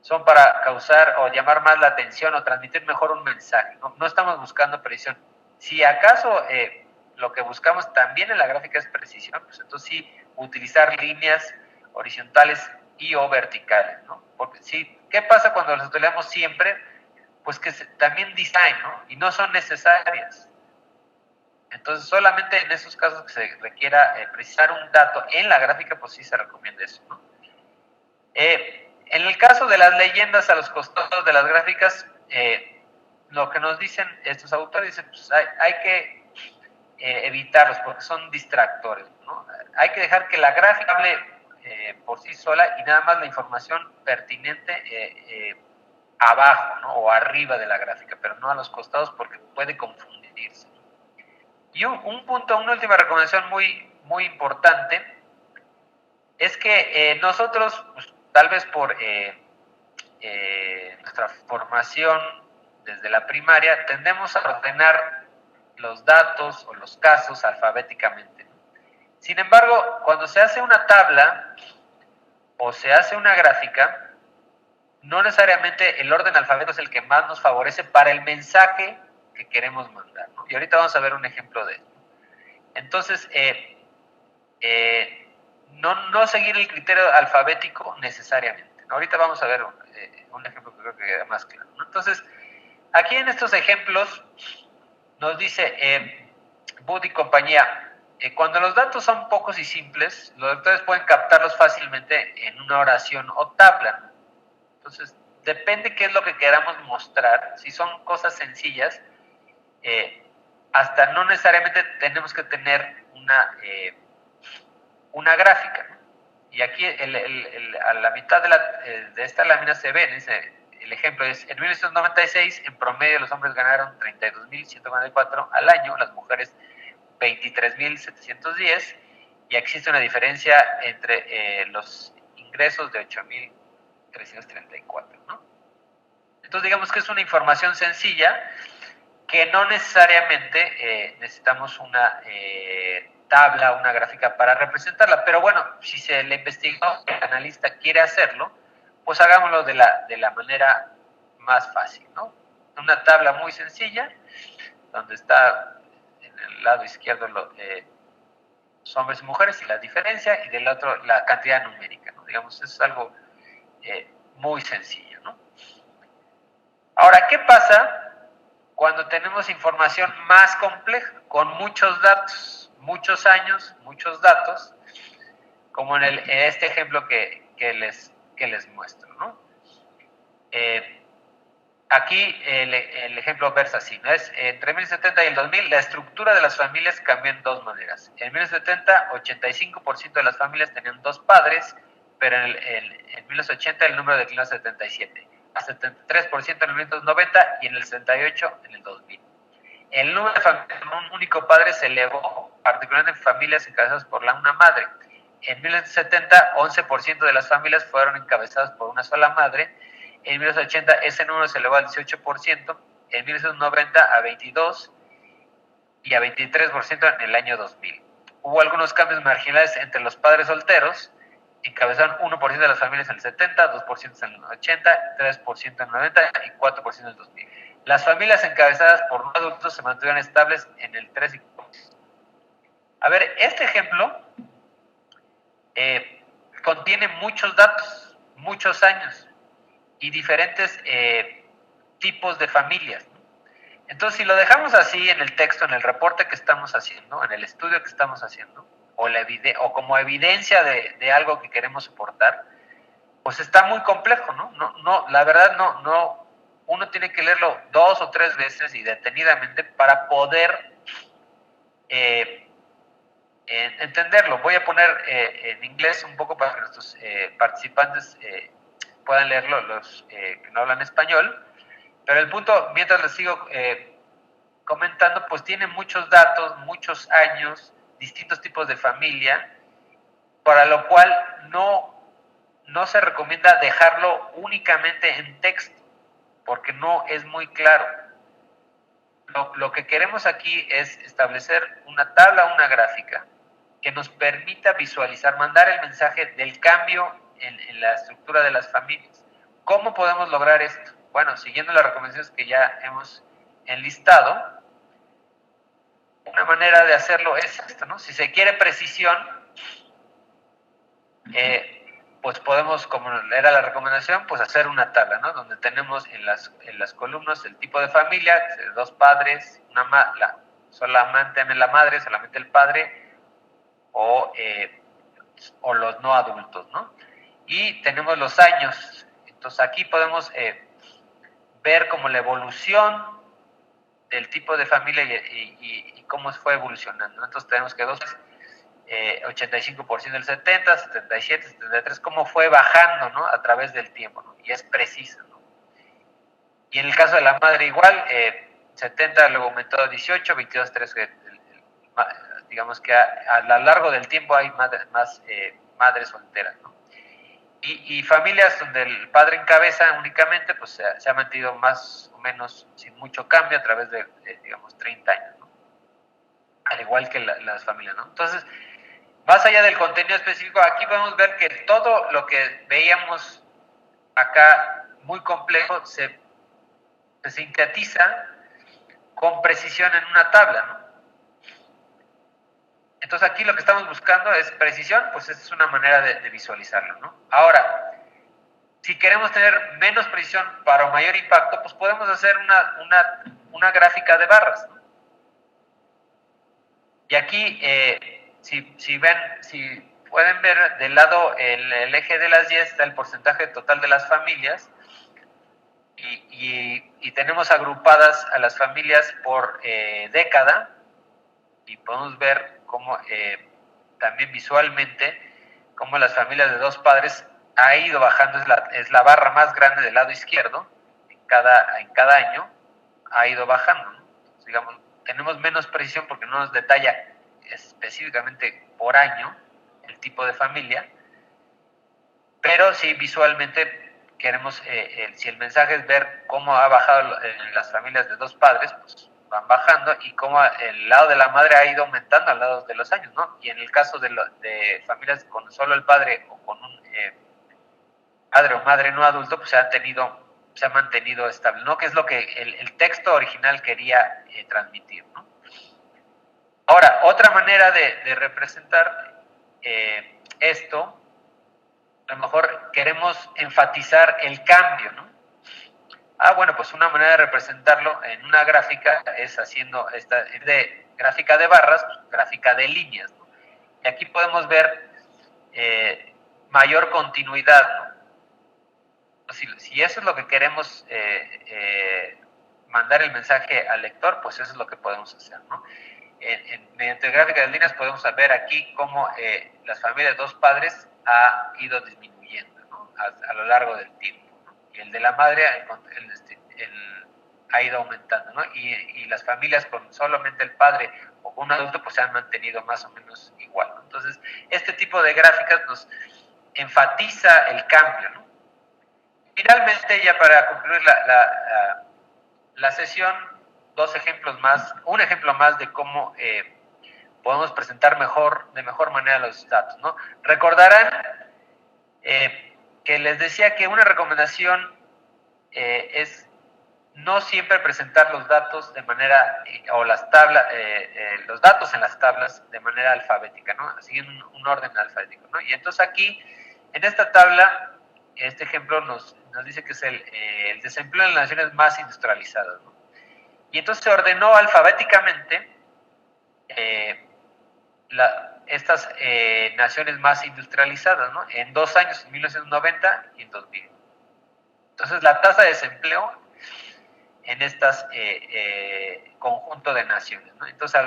son para causar o llamar más la atención o transmitir mejor un mensaje, ¿no? No estamos buscando precisión. Si acaso lo que buscamos también en la gráfica es precisión, pues entonces sí utilizar líneas horizontales y o verticales, ¿no? Porque sí, ¿qué pasa cuando las utilizamos siempre? Pues que también distraen, ¿no? Y no son necesarias. Entonces, solamente en esos casos que se requiera precisar un dato en la gráfica, pues sí se recomienda eso, ¿no? En el caso de las leyendas a los costados de las gráficas, lo que nos dicen estos autores, dicen, pues hay que evitarlos porque son distractores, ¿no? Hay que dejar que la gráfica hable por sí sola y nada más la información pertinente abajo, ¿no? O arriba de la gráfica, pero no a los costados porque puede confundirse. Y una última recomendación muy importante es que nosotros, pues, tal vez por nuestra formación desde la primaria, tendemos a ordenar los datos o los casos alfabéticamente. Sin embargo, cuando se hace una tabla o se hace una gráfica, no necesariamente el orden alfabético es el que más nos favorece para el mensaje que queremos mandar, ¿no? Y ahorita vamos a ver un ejemplo de esto. Entonces, no seguir el criterio alfabético necesariamente, ¿no? Ahorita vamos a ver un ejemplo que creo que queda más claro, ¿no? Entonces, aquí en estos ejemplos nos dice Booth y compañía, cuando los datos son pocos y simples, los lectores pueden captarlos fácilmente en una oración o tabla, ¿no? Entonces, depende qué es lo que queramos mostrar. Si son cosas sencillas, hasta no necesariamente tenemos que tener una gráfica, ¿no? Y aquí a la mitad de esta lámina se ve, el ejemplo es, en 1996 en promedio los hombres ganaron 32.144 al año, las mujeres 23.710, y existe una diferencia entre los ingresos de 8.334, ¿no? Entonces digamos que es una información sencilla que no necesariamente necesitamos una tabla, una gráfica para representarla, pero bueno, si se le investigó, el analista quiere hacerlo, pues hagámoslo de la manera más fácil, ¿no? Una tabla muy sencilla, donde está en el lado izquierdo los hombres y mujeres y la diferencia, y del otro la cantidad numérica, ¿no? Digamos, es algo muy sencillo, ¿no? Ahora, ¿qué pasa cuando tenemos información más compleja, con muchos datos, muchos años, muchos datos, como en este ejemplo que les muestro, ¿no? Aquí el ejemplo versa así, ¿no? Entre 1970 y el 2000, la estructura de las familias cambió en dos maneras. En 1970, 85% de las familias tenían dos padres, pero en 1980 el número declinó a 77%, a 73% en 1990 y en el 78% en el 2000. El número de familias con un único padre se elevó, particularmente en familias encabezadas por una madre. En 1970, 11% de las familias fueron encabezadas por una sola madre. En 1980 ese número se elevó al 18%, en 1990 a 22% y a 23% en el año 2000. Hubo algunos cambios marginales entre los padres solteros, encabezaron 1% de las familias en el 70, 2% en el 80, 3% en el 90 y 4% en el 2000. Las familias encabezadas por no adultos se mantuvieron estables en el 3 y 4%. A ver, este ejemplo contiene muchos datos, muchos años y diferentes tipos de familias. Entonces, si lo dejamos así en el texto, en el reporte que estamos haciendo, en el estudio que estamos haciendo, o como evidencia de algo que queremos soportar, pues está muy complejo, ¿no? La verdad no, uno tiene que leerlo 2 o 3 veces y detenidamente para poder entenderlo. Voy a poner en inglés un poco para que nuestros participantes puedan leerlo, los que no hablan español, pero el punto, mientras les sigo comentando, pues tiene muchos datos, muchos años, distintos tipos de familia, para lo cual no se recomienda dejarlo únicamente en texto, porque no es muy claro. Lo que queremos aquí es establecer una tabla, una gráfica, que nos permita visualizar, mandar el mensaje del cambio en la estructura de las familias. ¿Cómo podemos lograr esto? Bueno, siguiendo las recomendaciones que ya hemos enlistado, una manera de hacerlo es esta, ¿no? Si se quiere precisión, pues podemos, como era la recomendación, pues hacer una tabla, ¿no? Donde tenemos en las columnas el tipo de familia, 2 padres, solamente la madre, solamente el padre, o los no adultos, ¿no? Y tenemos los años. Entonces aquí podemos ver como la evolución del tipo de familia y cómo fue evolucionando. Entonces tenemos que 85% del 70, 77, 73, cómo fue bajando, ¿no? A través del tiempo, ¿no? Y es preciso, ¿no? Y en el caso de la madre igual, 70 luego aumentó a 18, 22, 3, digamos que a lo largo del tiempo hay más madres solteras, ¿no? Y familias donde el padre encabeza únicamente, pues se ha mantenido más o menos sin mucho cambio a través de digamos, 30 años, ¿no? Al igual que las familias, ¿no? Entonces, más allá del contenido específico, aquí podemos ver que todo lo que veíamos acá muy complejo se sintetiza con precisión en una tabla, ¿no? Entonces aquí lo que estamos buscando es precisión, pues esa es una manera de visualizarlo, ¿no? Ahora, si queremos tener menos precisión para un mayor impacto, pues podemos hacer una gráfica de barras, ¿no? Y aquí, si pueden ver del lado, el eje de las 10 está el porcentaje total de las familias y tenemos agrupadas a las familias por década y podemos ver cómo también visualmente cómo las familias de 2 padres ha ido bajando, es la barra más grande del lado izquierdo, en cada año ha ido bajando, ¿no? Entonces, digamos, tenemos menos precisión porque no nos detalla específicamente por año el tipo de familia, pero sí visualmente queremos, si el mensaje es ver cómo ha bajado en las familias de 2 padres, pues van bajando y cómo el lado de la madre ha ido aumentando al lado de los años, ¿no? Y en el caso de familias con solo el padre o con un padre o madre no adulto, pues se ha mantenido estable, ¿no? Que es lo que el texto original quería transmitir, ¿no? Ahora, otra manera de representar esto, a lo mejor queremos enfatizar el cambio, ¿no? Bueno, pues una manera de representarlo en una gráfica es haciendo esta de gráfica de barras, gráfica de líneas, ¿no? Y aquí podemos ver mayor continuidad, ¿no? Si eso es lo que queremos mandar el mensaje al lector, pues eso es lo que podemos hacer, ¿no? Mediante gráfica de líneas podemos ver aquí cómo las familias de 2 padres ha ido disminuyendo, ¿no? a lo largo del tiempo, ¿no? Y el de la madre ha ido aumentando, ¿no? Y las familias con solamente el padre o un adulto pues se han mantenido más o menos igual, ¿no? Entonces, este tipo de gráficas nos enfatiza el cambio, ¿no? Finalmente, ya para concluir la sesión, un ejemplo más de cómo podemos presentar de mejor manera los datos, ¿no? Recordarán que les decía que una recomendación es no siempre presentar los datos de manera, o las tablas, los datos en las tablas de manera alfabética, ¿no? Siguiendo un orden alfabético, ¿no? Y entonces aquí, en esta tabla, este ejemplo nos dice que es el desempleo en las naciones más industrializadas, ¿no? Y entonces se ordenó alfabéticamente estas naciones más industrializadas, ¿no? En 2 años, en 1990 y en 2000. Entonces la tasa de desempleo en estas conjunto de naciones, ¿no? Entonces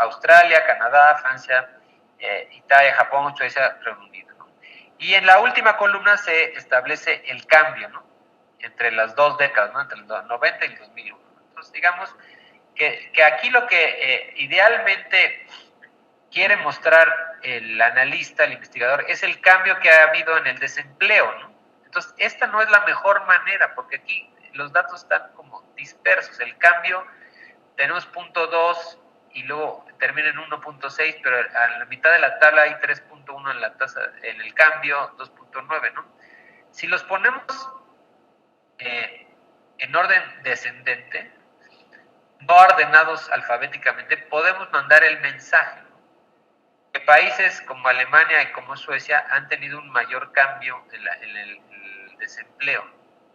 Australia, Canadá, Francia, Italia, Japón, Suecia, Reino Unido, ¿no? Y en la última columna se establece el cambio, ¿no? Entre las dos décadas, ¿no? Entre el 90 y el 2001. Entonces digamos que aquí lo que idealmente quiere mostrar el analista, el investigador, es el cambio que ha habido en el desempleo, ¿no? Entonces, esta no es la mejor manera, porque aquí los datos están como dispersos. El cambio, tenemos 0.2 y luego termina en 1.6, pero a la mitad de la tabla hay 3.1 en la tasa, en el cambio 2.9, ¿no? Si los ponemos en orden descendente, no ordenados alfabéticamente, podemos mandar el mensaje, ¿no? Que países como Alemania y como Suecia han tenido un mayor cambio en el desempleo,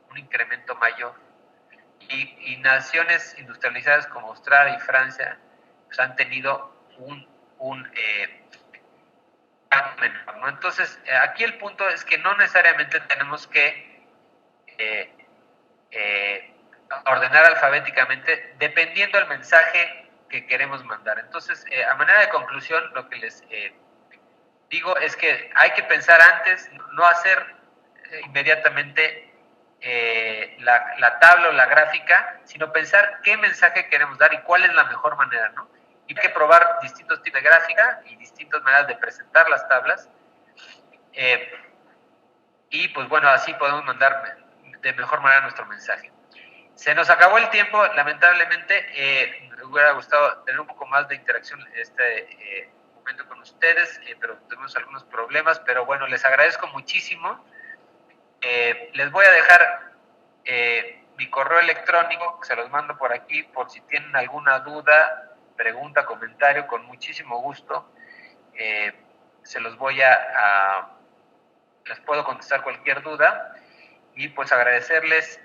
un incremento mayor. Y naciones industrializadas como Australia y Francia pues, han tenido un cambio menor, ¿no? Entonces, aquí el punto es que no necesariamente tenemos que ordenar alfabéticamente dependiendo del mensaje que queremos mandar. Entonces, a manera de conclusión, lo que les digo es que hay que pensar antes, no hacer inmediatamente la tabla o la gráfica, sino pensar qué mensaje queremos dar y cuál es la mejor manera, ¿no? Y hay que probar distintos tipos de gráfica y distintas maneras de presentar las tablas. Y pues bueno, así podemos mandar de mejor manera nuestro mensaje. Se nos acabó el tiempo, lamentablemente. Me hubiera gustado tener un poco más de interacción en este momento con ustedes, pero tuvimos algunos problemas. Pero bueno, les agradezco muchísimo. Les voy a dejar mi correo electrónico, que se los mando por aquí, por si tienen alguna duda, pregunta, comentario, con muchísimo gusto. Se los voy les puedo contestar cualquier duda. Y pues agradecerles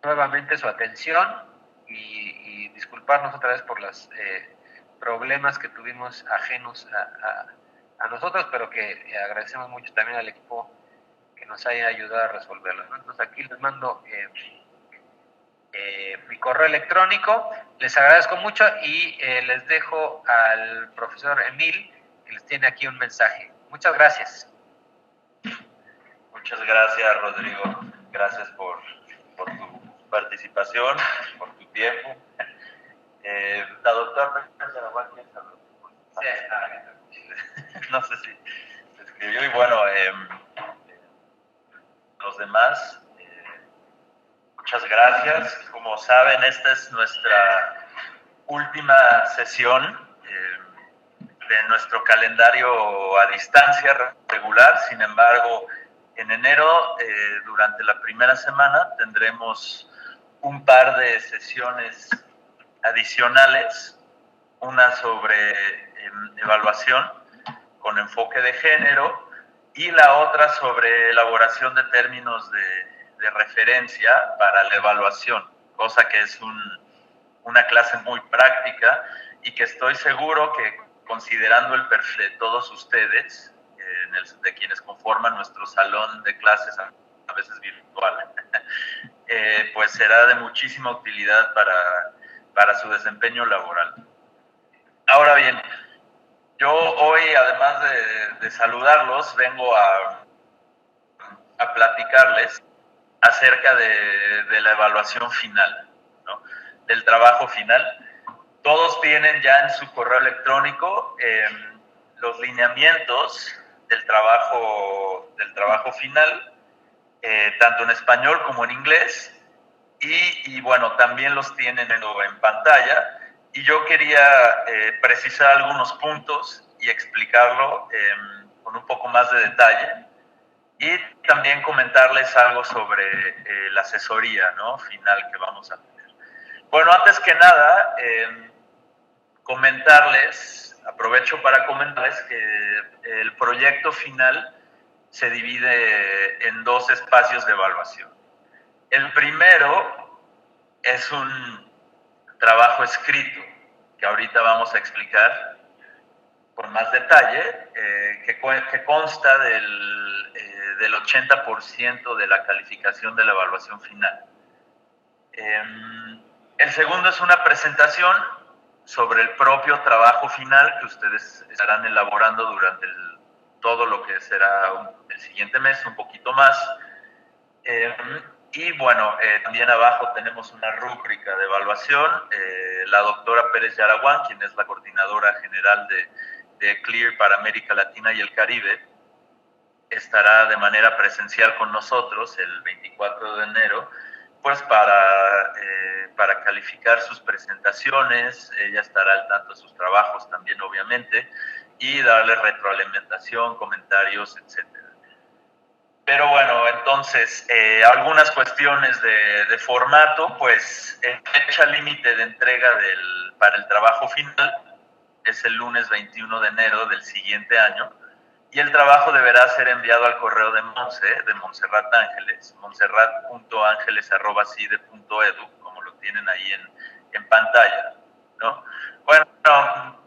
nuevamente su atención y disculparnos otra vez por los problemas que tuvimos ajenos a nosotros, pero que agradecemos mucho también al equipo que nos haya ayudado a resolverlos, ¿no? Entonces aquí les mando mi correo electrónico, les agradezco mucho y les dejo al profesor Emil, que les tiene aquí un mensaje. Muchas gracias. Muchas gracias, Rodrigo. Gracias por tu participación, por tu tiempo. La doctora no sé si se escribió y bueno, los demás, muchas gracias. Como saben, esta es nuestra última sesión de nuestro calendario a distancia regular. Sin embargo, en enero, durante la primera semana, tendremos un par de sesiones adicionales, una sobre evaluación con enfoque de género y la otra sobre elaboración de términos de referencia para la evaluación, cosa que es una clase muy práctica y que estoy seguro que, considerando el perfil de todos ustedes, de quienes conforman nuestro salón de clases, a veces virtual, pues será de muchísima utilidad para su desempeño laboral. Ahora bien, yo hoy, además de saludarlos, vengo a platicarles acerca de la evaluación final, ¿no? Del trabajo final. Todos tienen ya en su correo electrónico los lineamientos del trabajo final, tanto en español como en inglés, y bueno, también los tienen en pantalla. Y yo quería precisar algunos puntos y explicarlo con un poco más de detalle y también comentarles algo sobre la asesoría, ¿no?, final que vamos a tener. Bueno, antes que nada, aprovecho para comentarles que el proyecto final se divide en 2 espacios de evaluación. El primero es un trabajo escrito, que ahorita vamos a explicar con más detalle, que consta del 80% de la calificación de la evaluación final. El segundo es una presentación sobre el propio trabajo final que ustedes estarán elaborando durante todo lo que será el siguiente mes, un poquito más. Y bueno, también abajo tenemos una rúbrica de evaluación. La doctora Pérez Yaraguán, quien es la coordinadora general de CLEAR para América Latina y el Caribe, estará de manera presencial con nosotros el 24 de enero, pues para calificar sus presentaciones. Ella estará al tanto de sus trabajos también, obviamente, y darle retroalimentación, comentarios, etcétera. Pero bueno, entonces, algunas cuestiones de formato, pues fecha límite de entrega para el trabajo final es el lunes 21 de enero del siguiente año, y el trabajo deberá ser enviado al correo de Montserrat Ángeles, montserrat.angeles@cide.edu, como lo tienen ahí en pantalla, ¿no? Bueno,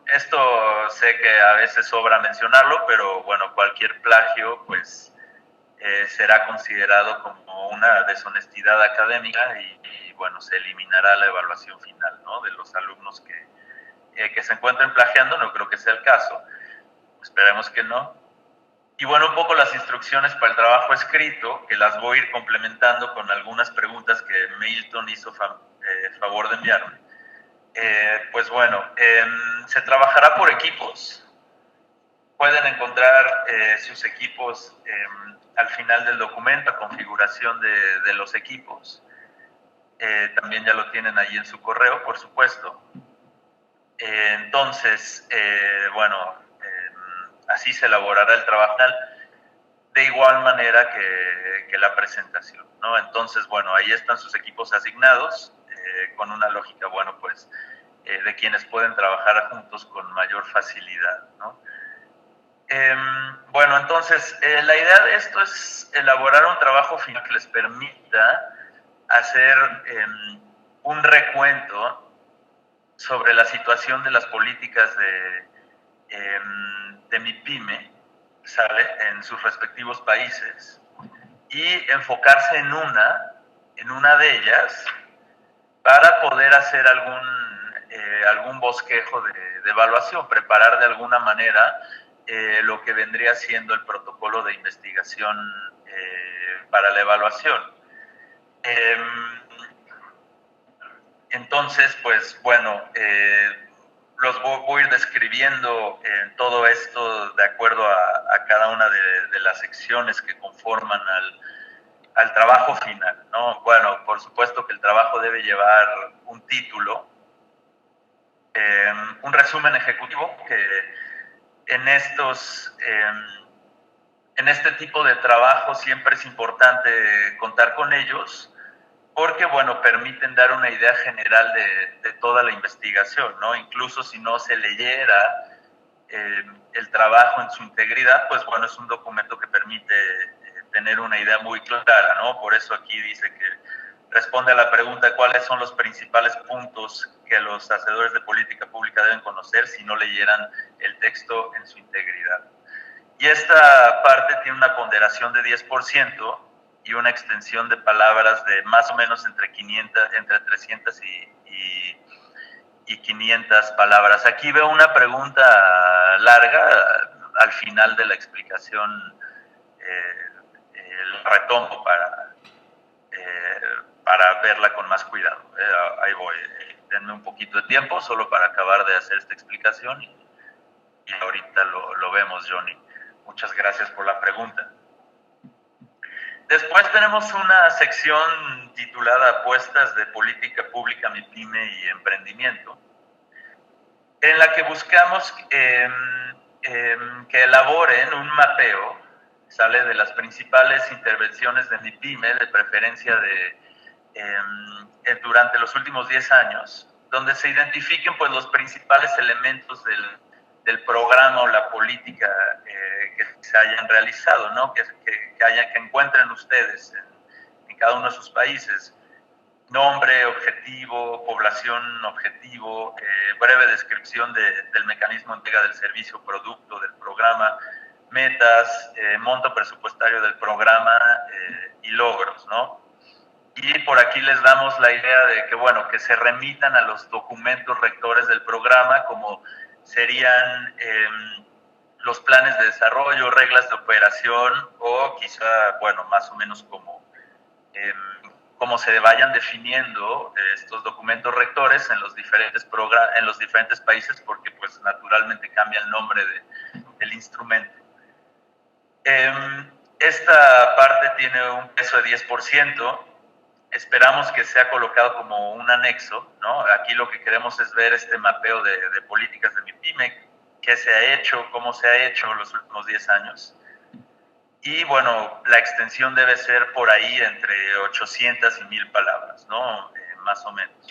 esto sé que a veces sobra mencionarlo, pero bueno, cualquier plagio, pues será considerado como una deshonestidad académica y bueno, se eliminará la evaluación final, ¿no?, de los alumnos que se encuentren plagiando. No creo que sea el caso, esperemos que no. Y bueno, un poco las instrucciones para el trabajo escrito, que las voy a ir complementando con algunas preguntas que Milton hizo favor de enviarme. Pues bueno, se trabajará por equipos. Pueden encontrar sus equipos al final del documento, a configuración de los equipos. También ya lo tienen ahí en su correo, por supuesto. Entonces, bueno, así se elaborará el trabajo final, de igual manera que la presentación, ¿no? Entonces, bueno, ahí están sus equipos asignados, con una lógica, bueno, pues, de quienes pueden trabajar juntos con mayor facilidad, ¿no? Bueno, entonces, la idea de esto es elaborar un trabajo final que les permita hacer un recuento sobre la situación de las políticas de MIPYME, ¿sale?, en sus respectivos países, y enfocarse en una de ellas para poder hacer algún bosquejo de evaluación, preparar de alguna manera lo que vendría siendo el protocolo de investigación para la evaluación. Entonces, pues bueno, los voy a ir describiendo todo esto de acuerdo a cada una de las secciones que conforman al trabajo final, ¿no? Bueno, por supuesto que el trabajo debe llevar un título, un resumen ejecutivo, que en este tipo de trabajo siempre es importante contar con ellos, porque, bueno, permiten dar una idea general de toda la investigación, ¿no? Incluso si no se leyera el trabajo en su integridad, pues, bueno, es un documento que permite tener una idea muy clara, ¿no? Por eso aquí dice que responde a la pregunta de cuáles son los principales puntos que los hacedores de política pública deben conocer si no leyeran el texto en su integridad. Y esta parte tiene una ponderación de 10%, y una extensión de palabras de más o menos entre 300 y 500 palabras. Aquí veo una pregunta larga al final de la explicación, lo retomo para verla con más cuidado. Ahí voy, denme un poquito de tiempo solo para acabar de hacer esta explicación y ahorita lo vemos, Johnny. Muchas gracias por la pregunta. Después tenemos una sección titulada Apuestas de Política Pública, MIPYME y Emprendimiento, en la que buscamos que elaboren un mapeo, sale de las principales intervenciones de MIPYME, de preferencia durante los últimos 10 años, donde se identifiquen pues, los principales elementos del programa o la política que se hayan realizado, ¿no? que encuentren ustedes en cada uno de sus países. Nombre, objetivo, población objetivo, breve descripción del mecanismo de entrega del servicio o producto del programa, metas, monto presupuestario del programa y logros, ¿no? Y por aquí les damos la idea de que, bueno, que se remitan a los documentos rectores del programa, como serían los planes de desarrollo, reglas de operación, o quizá, bueno, más o menos como se vayan definiendo estos documentos rectores en los diferentes países, porque pues naturalmente cambia el nombre del instrumento. Esta parte tiene un peso de 10%. Esperamos que sea colocado como un anexo, ¿no? Aquí lo que queremos es ver este mapeo de políticas de MIPYME, qué se ha hecho, cómo se ha hecho en los últimos 10 años. Y bueno, la extensión debe ser por ahí entre 800 y 1000 palabras, ¿no? Más o menos.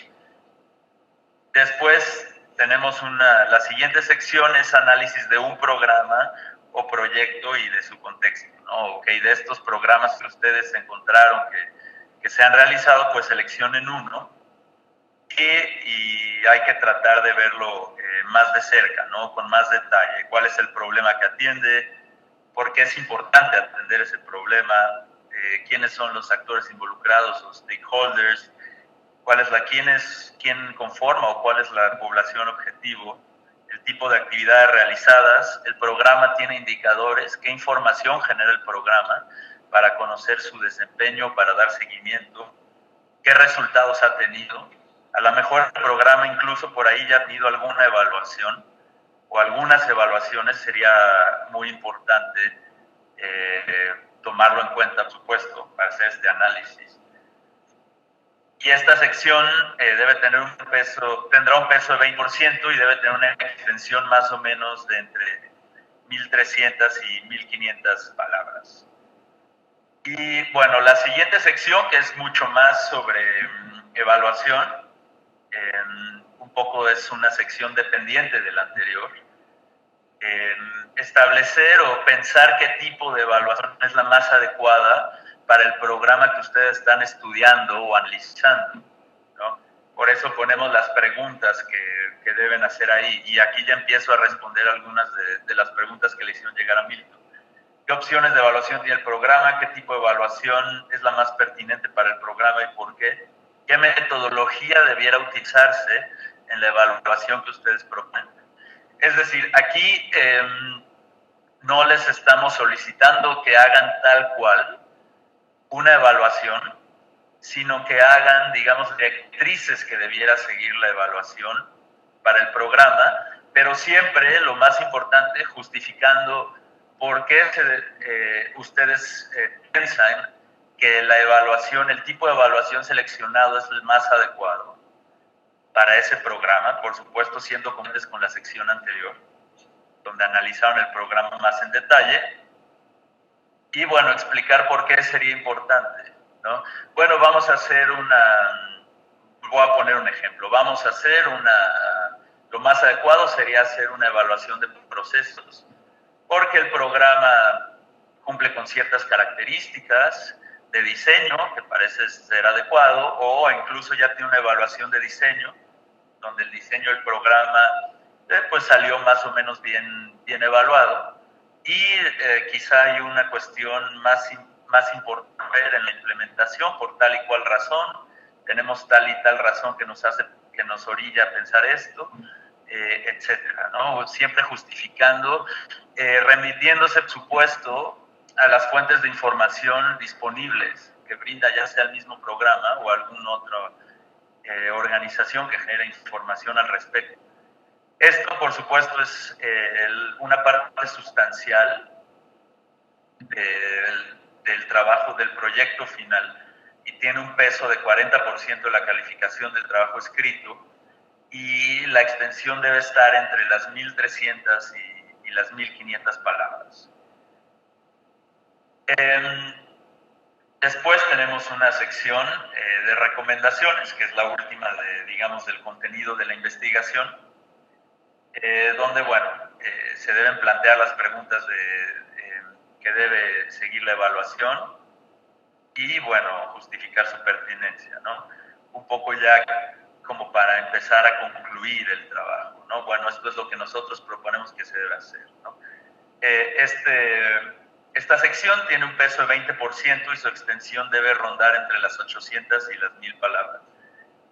Después tenemos la siguiente sección es análisis de un programa o proyecto y de su contexto, ¿no? Ok, de estos programas que ustedes encontraron que se han realizado, pues seleccionen uno y hay que tratar de verlo más de cerca, ¿no? Con más detalle. ¿Cuál es el problema que atiende? ¿Por qué es importante atender ese problema? ¿Quiénes son los actores involucrados o stakeholders? ¿Quién conforma o cuál es la población objetivo? El tipo de actividades realizadas. El programa tiene indicadores. ¿Qué información genera el programa para conocer su desempeño, para dar seguimiento? ¿Qué resultados ha tenido? A lo mejor el programa incluso por ahí ya ha tenido alguna evaluación o algunas evaluaciones. Sería muy importante tomarlo en cuenta, por supuesto, para hacer este análisis. Y esta sección tendrá un peso de 20% y debe tener una extensión más o menos de entre 1300 y 1500 palabras. Y bueno, la siguiente sección, que es mucho más sobre evaluación, un poco es una sección dependiente de la anterior. Establecer o pensar qué tipo de evaluación es la más adecuada para el programa que ustedes están estudiando o analizando, ¿no? Por eso ponemos las preguntas que deben hacer ahí, y aquí ya empiezo a responder algunas de las preguntas que le hicieron llegar a Milton. ¿Qué opciones de evaluación tiene el programa? ¿Qué tipo de evaluación es la más pertinente para el programa y por qué? ¿Qué metodología debiera utilizarse en la evaluación que ustedes proponen? Es decir, aquí no les estamos solicitando que hagan tal cual una evaluación, sino que hagan, digamos, directrices que debiera seguir la evaluación para el programa, pero siempre, lo más importante, justificando por qué ustedes piensan que la evaluación, el tipo de evaluación seleccionado es el más adecuado para ese programa, por supuesto siendo coherentes con la sección anterior, donde analizaron el programa más en detalle, y bueno, explicar por qué sería importante, ¿no? Bueno, voy a poner un ejemplo, lo más adecuado sería hacer una evaluación de procesos, porque el programa cumple con ciertas características de diseño que parece ser adecuado, o incluso ya tiene una evaluación de diseño, donde el diseño del programa pues salió más o menos bien evaluado, y quizá hay una cuestión más importante en la implementación por tal y cual razón. Tenemos tal y tal razón que nos orilla a pensar esto, etcétera, ¿no? Siempre justificando, remitiéndose, por supuesto, a las fuentes de información disponibles que brinda ya sea el mismo programa o alguna otra organización que genera información al respecto. Esto, por supuesto, es una parte sustancial del trabajo del proyecto final, y tiene un peso de 40% de la calificación del trabajo escrito, y la extensión debe estar entre las 1300 y las 1500 palabras. Después tenemos una sección de recomendaciones, que es la última del contenido de la investigación, donde, se deben plantear las preguntas que debe seguir la evaluación y, justificar su pertinencia, ¿no? Un poco ya como para empezar a concluir el trabajo, ¿no? Esto es lo que nosotros proponemos que se debe hacer, ¿no? Esta sección tiene un peso de 20% y su extensión debe rondar entre las 800 y las 1000 palabras.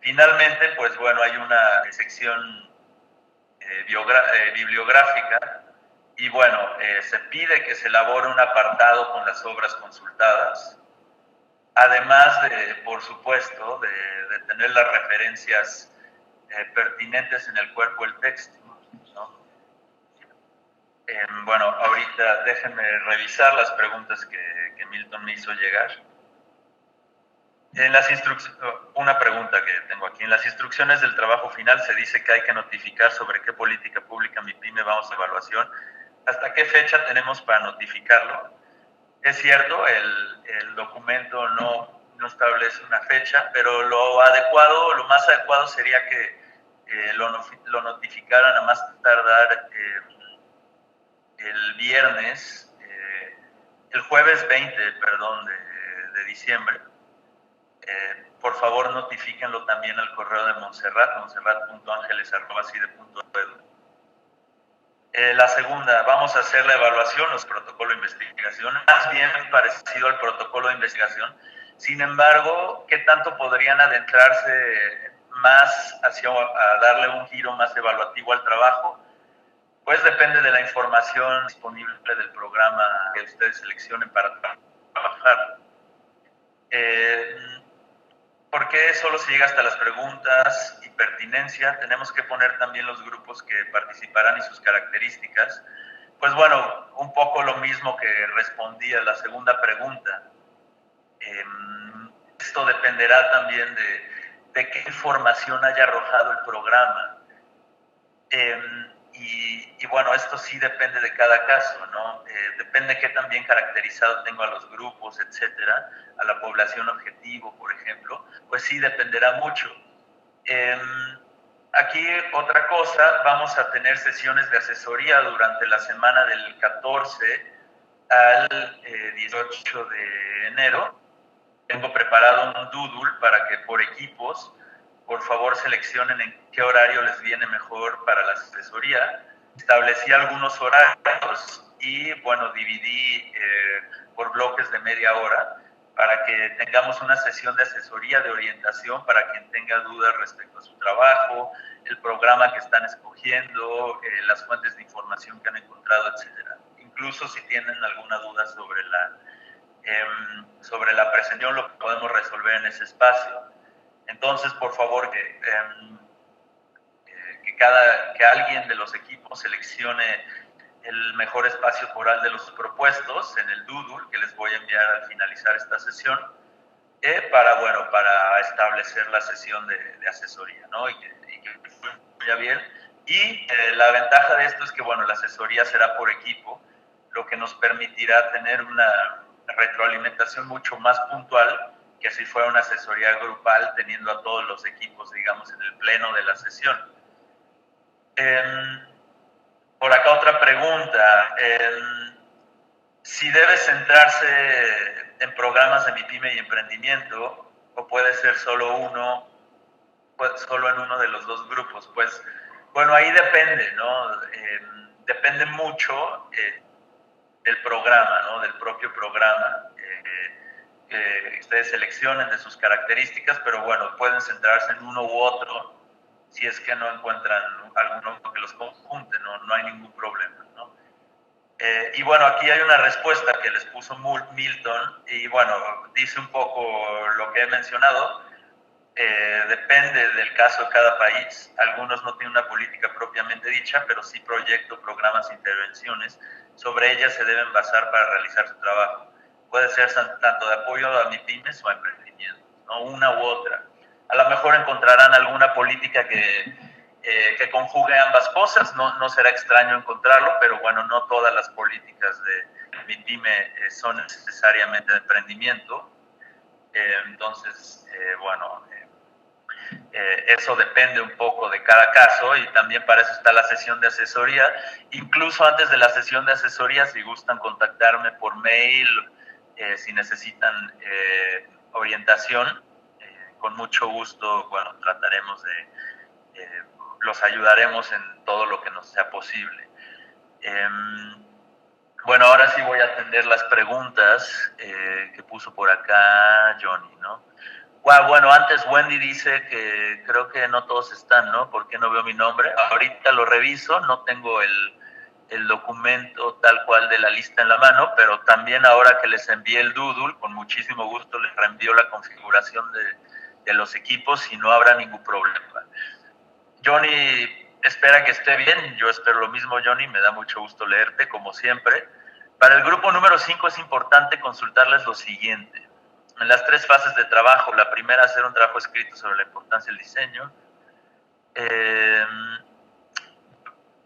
Finalmente, hay una sección bibliográfica y, se pide que se elabore un apartado con las obras consultadas, además de, por supuesto, de tener las referencias pertinentes en el cuerpo del texto, ¿no? Ahorita déjenme revisar las preguntas que Milton me hizo llegar. Una pregunta que tengo aquí. En las instrucciones del trabajo final se dice que hay que notificar sobre qué política pública MIPYME vamos a evaluación. ¿Hasta qué fecha tenemos para notificarlo? Es cierto, el documento no establece una fecha, pero lo más adecuado sería que lo notificaran a más tardar el jueves 20, de diciembre. Por favor, notifíquenlo también al correo de montserrat.angeles@cide.edu. La segunda, vamos a hacer la evaluación, los protocolos de investigación, más bien parecido al protocolo de investigación. Sin embargo, ¿qué tanto podrían adentrarse más a darle un giro más evaluativo al trabajo? Pues depende de la información disponible del programa que ustedes seleccionen para trabajar. ¿Por qué solo se llega hasta las preguntas y pertinencia? Tenemos que poner también los grupos que participarán y sus características. Pues un poco lo mismo que respondí a la segunda pregunta. Esto dependerá también de qué información haya arrojado el programa. Esto sí depende de cada caso, ¿no? Depende qué tan bien caracterizado tengo a los grupos, etcétera, a la población objetivo, por ejemplo, pues sí dependerá mucho. Aquí otra cosa, vamos a tener sesiones de asesoría durante la semana del 14 al 18 de enero. Tengo preparado un doodle para que por equipos, por favor, seleccionen en qué horario les viene mejor para la asesoría. Establecí algunos horarios y, dividí por bloques de media hora para que tengamos una sesión de asesoría, de orientación, para quien tenga dudas respecto a su trabajo, el programa que están escogiendo, las fuentes de información que han encontrado, etcétera. Incluso si tienen alguna duda sobre la presentación, lo podemos resolver en ese espacio. Entonces, por favor, que alguien de los equipos seleccione el mejor espacio foral de los propuestos en el doodle que les voy a enviar al finalizar esta sesión, para establecer la sesión de asesoría, ¿no? Y que fluya bien. Y la ventaja de esto es que, la asesoría será por equipo, lo que nos permitirá tener una retroalimentación mucho más puntual que si fuera una asesoría grupal, teniendo a todos los equipos, digamos, en el pleno de la sesión. Por acá otra pregunta. Si debe centrarse en programas de MIPYME y emprendimiento, o puede ser solo en uno de los dos grupos. Pues, ahí depende, ¿no? Depende mucho del programa, ¿no? Del propio programa. Ustedes seleccionen de sus características, pero pueden centrarse en uno u otro si es que no encuentran alguno que los conjunte, no hay ningún problema, ¿no? Aquí hay una respuesta que les puso Milton y dice un poco lo que he mencionado. Depende del caso de cada país. Algunos no tienen una política propiamente dicha, pero sí proyectos, programas e intervenciones. Sobre ellas se deben basar para realizar su trabajo. Puede ser tanto de apoyo a MIPYMES o a emprendimientos, ¿no? Una u otra. A lo mejor encontrarán alguna política que que conjugue ambas cosas. No será extraño encontrarlo, pero bueno, no todas las políticas de mi pyme son necesariamente de emprendimiento. Entonces, bueno, eso depende un poco de cada caso, y también para eso está la sesión de asesoría. Incluso antes de la sesión de asesoría, si gustan contactarme por mail, si necesitan orientación, con mucho gusto, bueno, trataremos de, los ayudaremos en todo lo que nos sea posible. Bueno, ahora sí voy a atender las preguntas que puso por acá Johnny, ¿no? Bueno, antes Wendy dice que creo que no todos están, ¿no? ¿Por qué no veo mi nombre? Ahorita lo reviso, no tengo el documento tal cual de la lista en la mano, pero también ahora que les envié el doodle, con muchísimo gusto les reenvío la configuración de los equipos y no habrá ningún problema. Johnny espera que esté bien, yo espero lo mismo, Johnny, me da mucho gusto leerte, como siempre. Para el grupo número 5 es importante consultarles lo siguiente. En las 3 fases de trabajo, la primera, hacer un trabajo escrito sobre la importancia del diseño.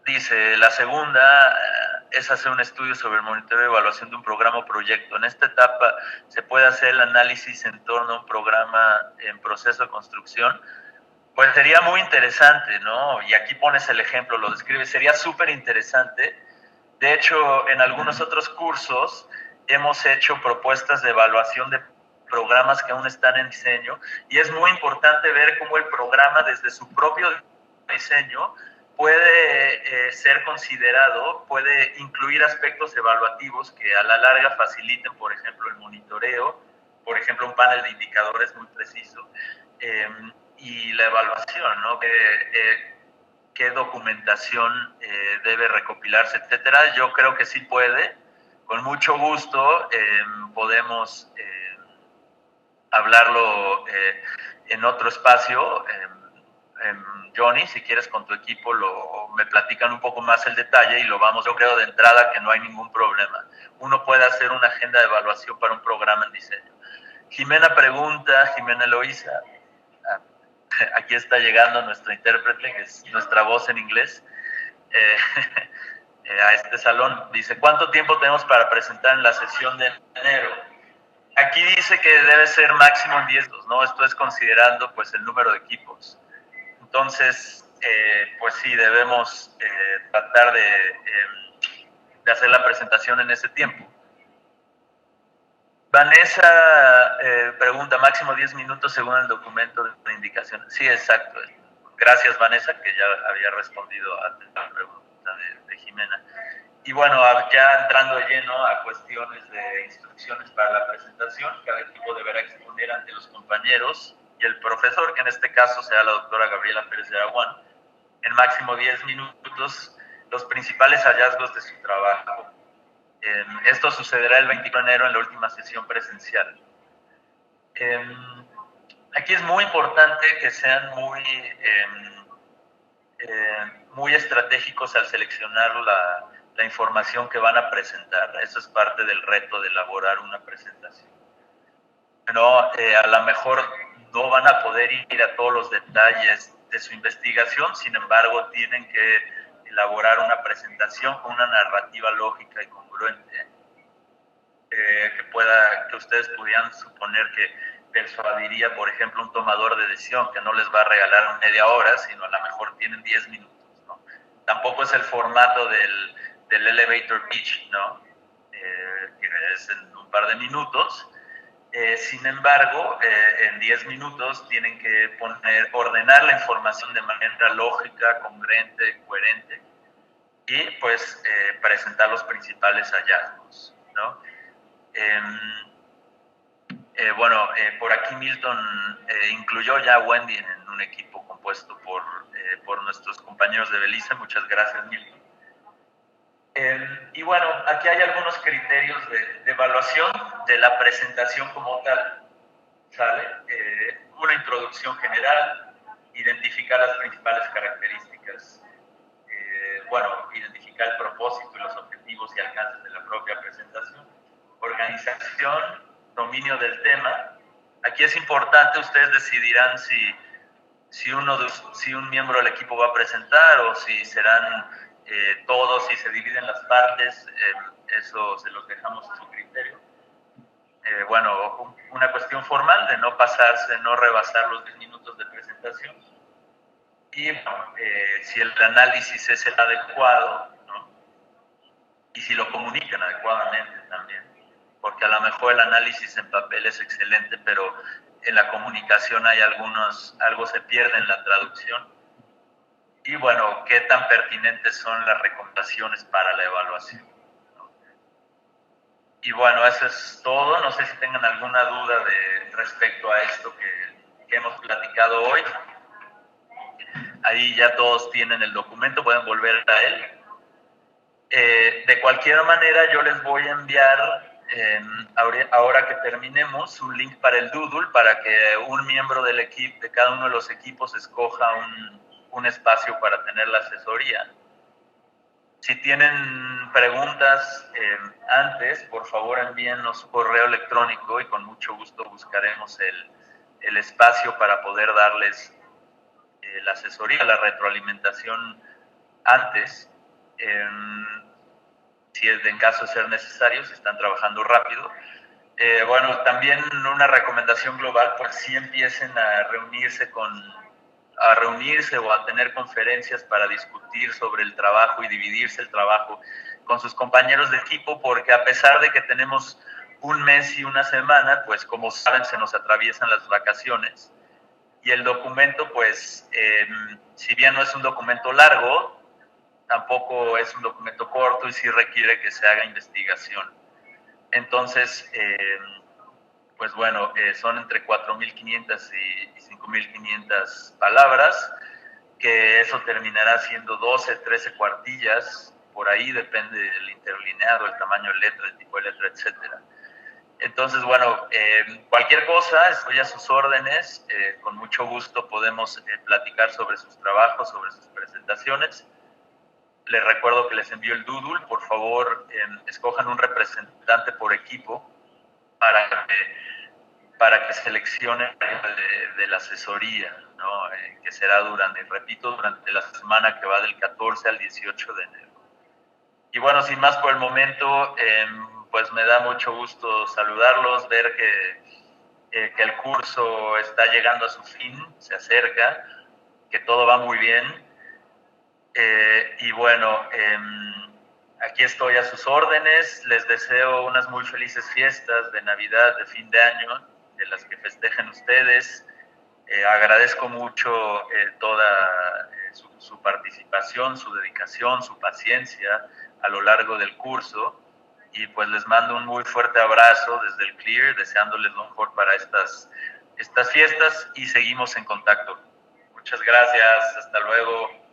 Dice, la segunda es hacer un estudio sobre el monitoreo y evaluación de un programa o proyecto. En esta etapa se puede hacer el análisis en torno a un programa en proceso de construcción. Pues sería muy interesante, ¿no? Y aquí pones el ejemplo, lo describes, sería súper interesante. De hecho, en algunos otros cursos hemos hecho propuestas de evaluación de programas que aún están en diseño, y es muy importante ver cómo el programa desde su propio diseño puede ser considerado, puede incluir aspectos evaluativos que a la larga faciliten, por ejemplo, el monitoreo, por ejemplo, un panel de indicadores muy preciso, y la evaluación, ¿no? Qué documentación debe recopilarse, etcétera. Yo creo que sí puede. Con mucho gusto podemos hablarlo en otro espacio. Johnny, si quieres con tu equipo me platican un poco más el detalle y lo vamos. Yo creo de entrada que no hay ningún problema. Uno puede hacer una agenda de evaluación para un programa en diseño. Jimena pregunta, Jimena Eloísa, aquí está llegando nuestra intérprete, que es nuestra voz en inglés, a este salón. Dice, ¿cuánto tiempo tenemos para presentar en la sesión de enero? Aquí dice que debe ser máximo en 10, ¿no? Esto es considerando pues el número de equipos. Entonces, pues sí, debemos tratar de hacer la presentación en ese tiempo. Vanessa pregunta, máximo 10 minutos según el documento de indicación. Sí, exacto. Gracias, Vanessa, que ya había respondido a la pregunta de Jimena. Y bueno, ya entrando de lleno a cuestiones de instrucciones para la presentación, cada equipo deberá exponer ante los compañeros y el profesor, que en este caso será la doctora Gabriela Pérez de Araguán, en máximo 10 minutos, los principales hallazgos de su trabajo. Esto sucederá el 21 de enero en la última sesión presencial. Aquí es muy importante que sean muy estratégicos al seleccionar la información que van a presentar. Eso es parte del reto de elaborar una presentación. No, a lo mejor no van a poder ir a todos los detalles de su investigación, sin embargo, tienen que elaborar una presentación con una narrativa lógica y congruente que ustedes pudieran suponer que persuadiría, por ejemplo, un tomador de decisión, que no les va a regalar media hora, sino a lo mejor tienen 10 minutos, ¿no? Tampoco es el formato del elevator pitch, ¿no? Que es en un par de minutos. Sin embargo, en 10 minutos tienen que ordenar la información de manera lógica, congruente, coherente, y pues presentar los principales hallazgos, ¿no? Bueno, por aquí Milton incluyó ya a Wendy en un equipo compuesto por nuestros compañeros de Belice. Muchas gracias, Milton. Y bueno, aquí hay algunos criterios de evaluación de la presentación como tal, ¿sale? Una introducción general, identificar las principales características, bueno, identificar el propósito y los objetivos y alcances de la propia presentación, organización, dominio del tema. Aquí es importante, ustedes decidirán si si un miembro del equipo va a presentar o si serán todos y se dividen las partes, eso se los dejamos a su criterio. Bueno, una cuestión formal de no pasarse, no rebasar los 10 minutos de presentación. Y si el análisis es el adecuado, ¿no? Y si lo comunican adecuadamente también, porque a lo mejor el análisis en papel es excelente, pero en la comunicación hay algo se pierde en la traducción. Y bueno, qué tan pertinentes son las recomendaciones para la evaluación, ¿no? Y bueno, eso es todo. No sé si tengan alguna duda respecto a esto que hemos platicado hoy. Ahí ya todos tienen el documento, pueden volver a él. De cualquier manera, yo les voy a enviar, ahora que terminemos, un link para el Doodle para que un miembro del equipo, de cada uno de los equipos, escoja un espacio para tener la asesoría. Si tienen preguntas antes, por favor envíennos un correo electrónico y con mucho gusto buscaremos el espacio para poder darles la asesoría, la retroalimentación antes. Si es en caso de ser necesario, si están trabajando rápido. Bueno, también una recomendación global, pues sí empiecen a reunirse o a tener conferencias para discutir sobre el trabajo y dividirse el trabajo con sus compañeros de equipo, porque a pesar de que tenemos un mes y una semana, pues como saben se nos atraviesan las vacaciones y el documento, pues si bien no es un documento largo, tampoco es un documento corto y sí requiere que se haga investigación. Entonces, pues bueno, son entre 4.500 y 5.500 palabras, que eso terminará siendo 12, 13 cuartillas, por ahí depende del interlineado, el tamaño de letra, el tipo de letra, etcétera. Entonces, bueno, cualquier cosa, estoy a sus órdenes, con mucho gusto podemos platicar sobre sus trabajos, sobre sus presentaciones. Les recuerdo que les envío el Doodle, por favor escojan un representante por equipo para que seleccionen de la asesoría, ¿no? Que será durante la semana que va del 14 al 18 de enero. Y bueno, sin más por el momento, pues me da mucho gusto saludarlos, ver que el curso está llegando a su fin, se acerca, que todo va muy bien. Y bueno, aquí estoy a sus órdenes. Les deseo unas muy felices fiestas de Navidad, de fin de año, de las que festejen ustedes. Agradezco mucho toda su participación, su dedicación, su paciencia a lo largo del curso. Y pues les mando un muy fuerte abrazo desde el CLEAR, deseándoles lo mejor para estas fiestas y seguimos en contacto. Muchas gracias, hasta luego.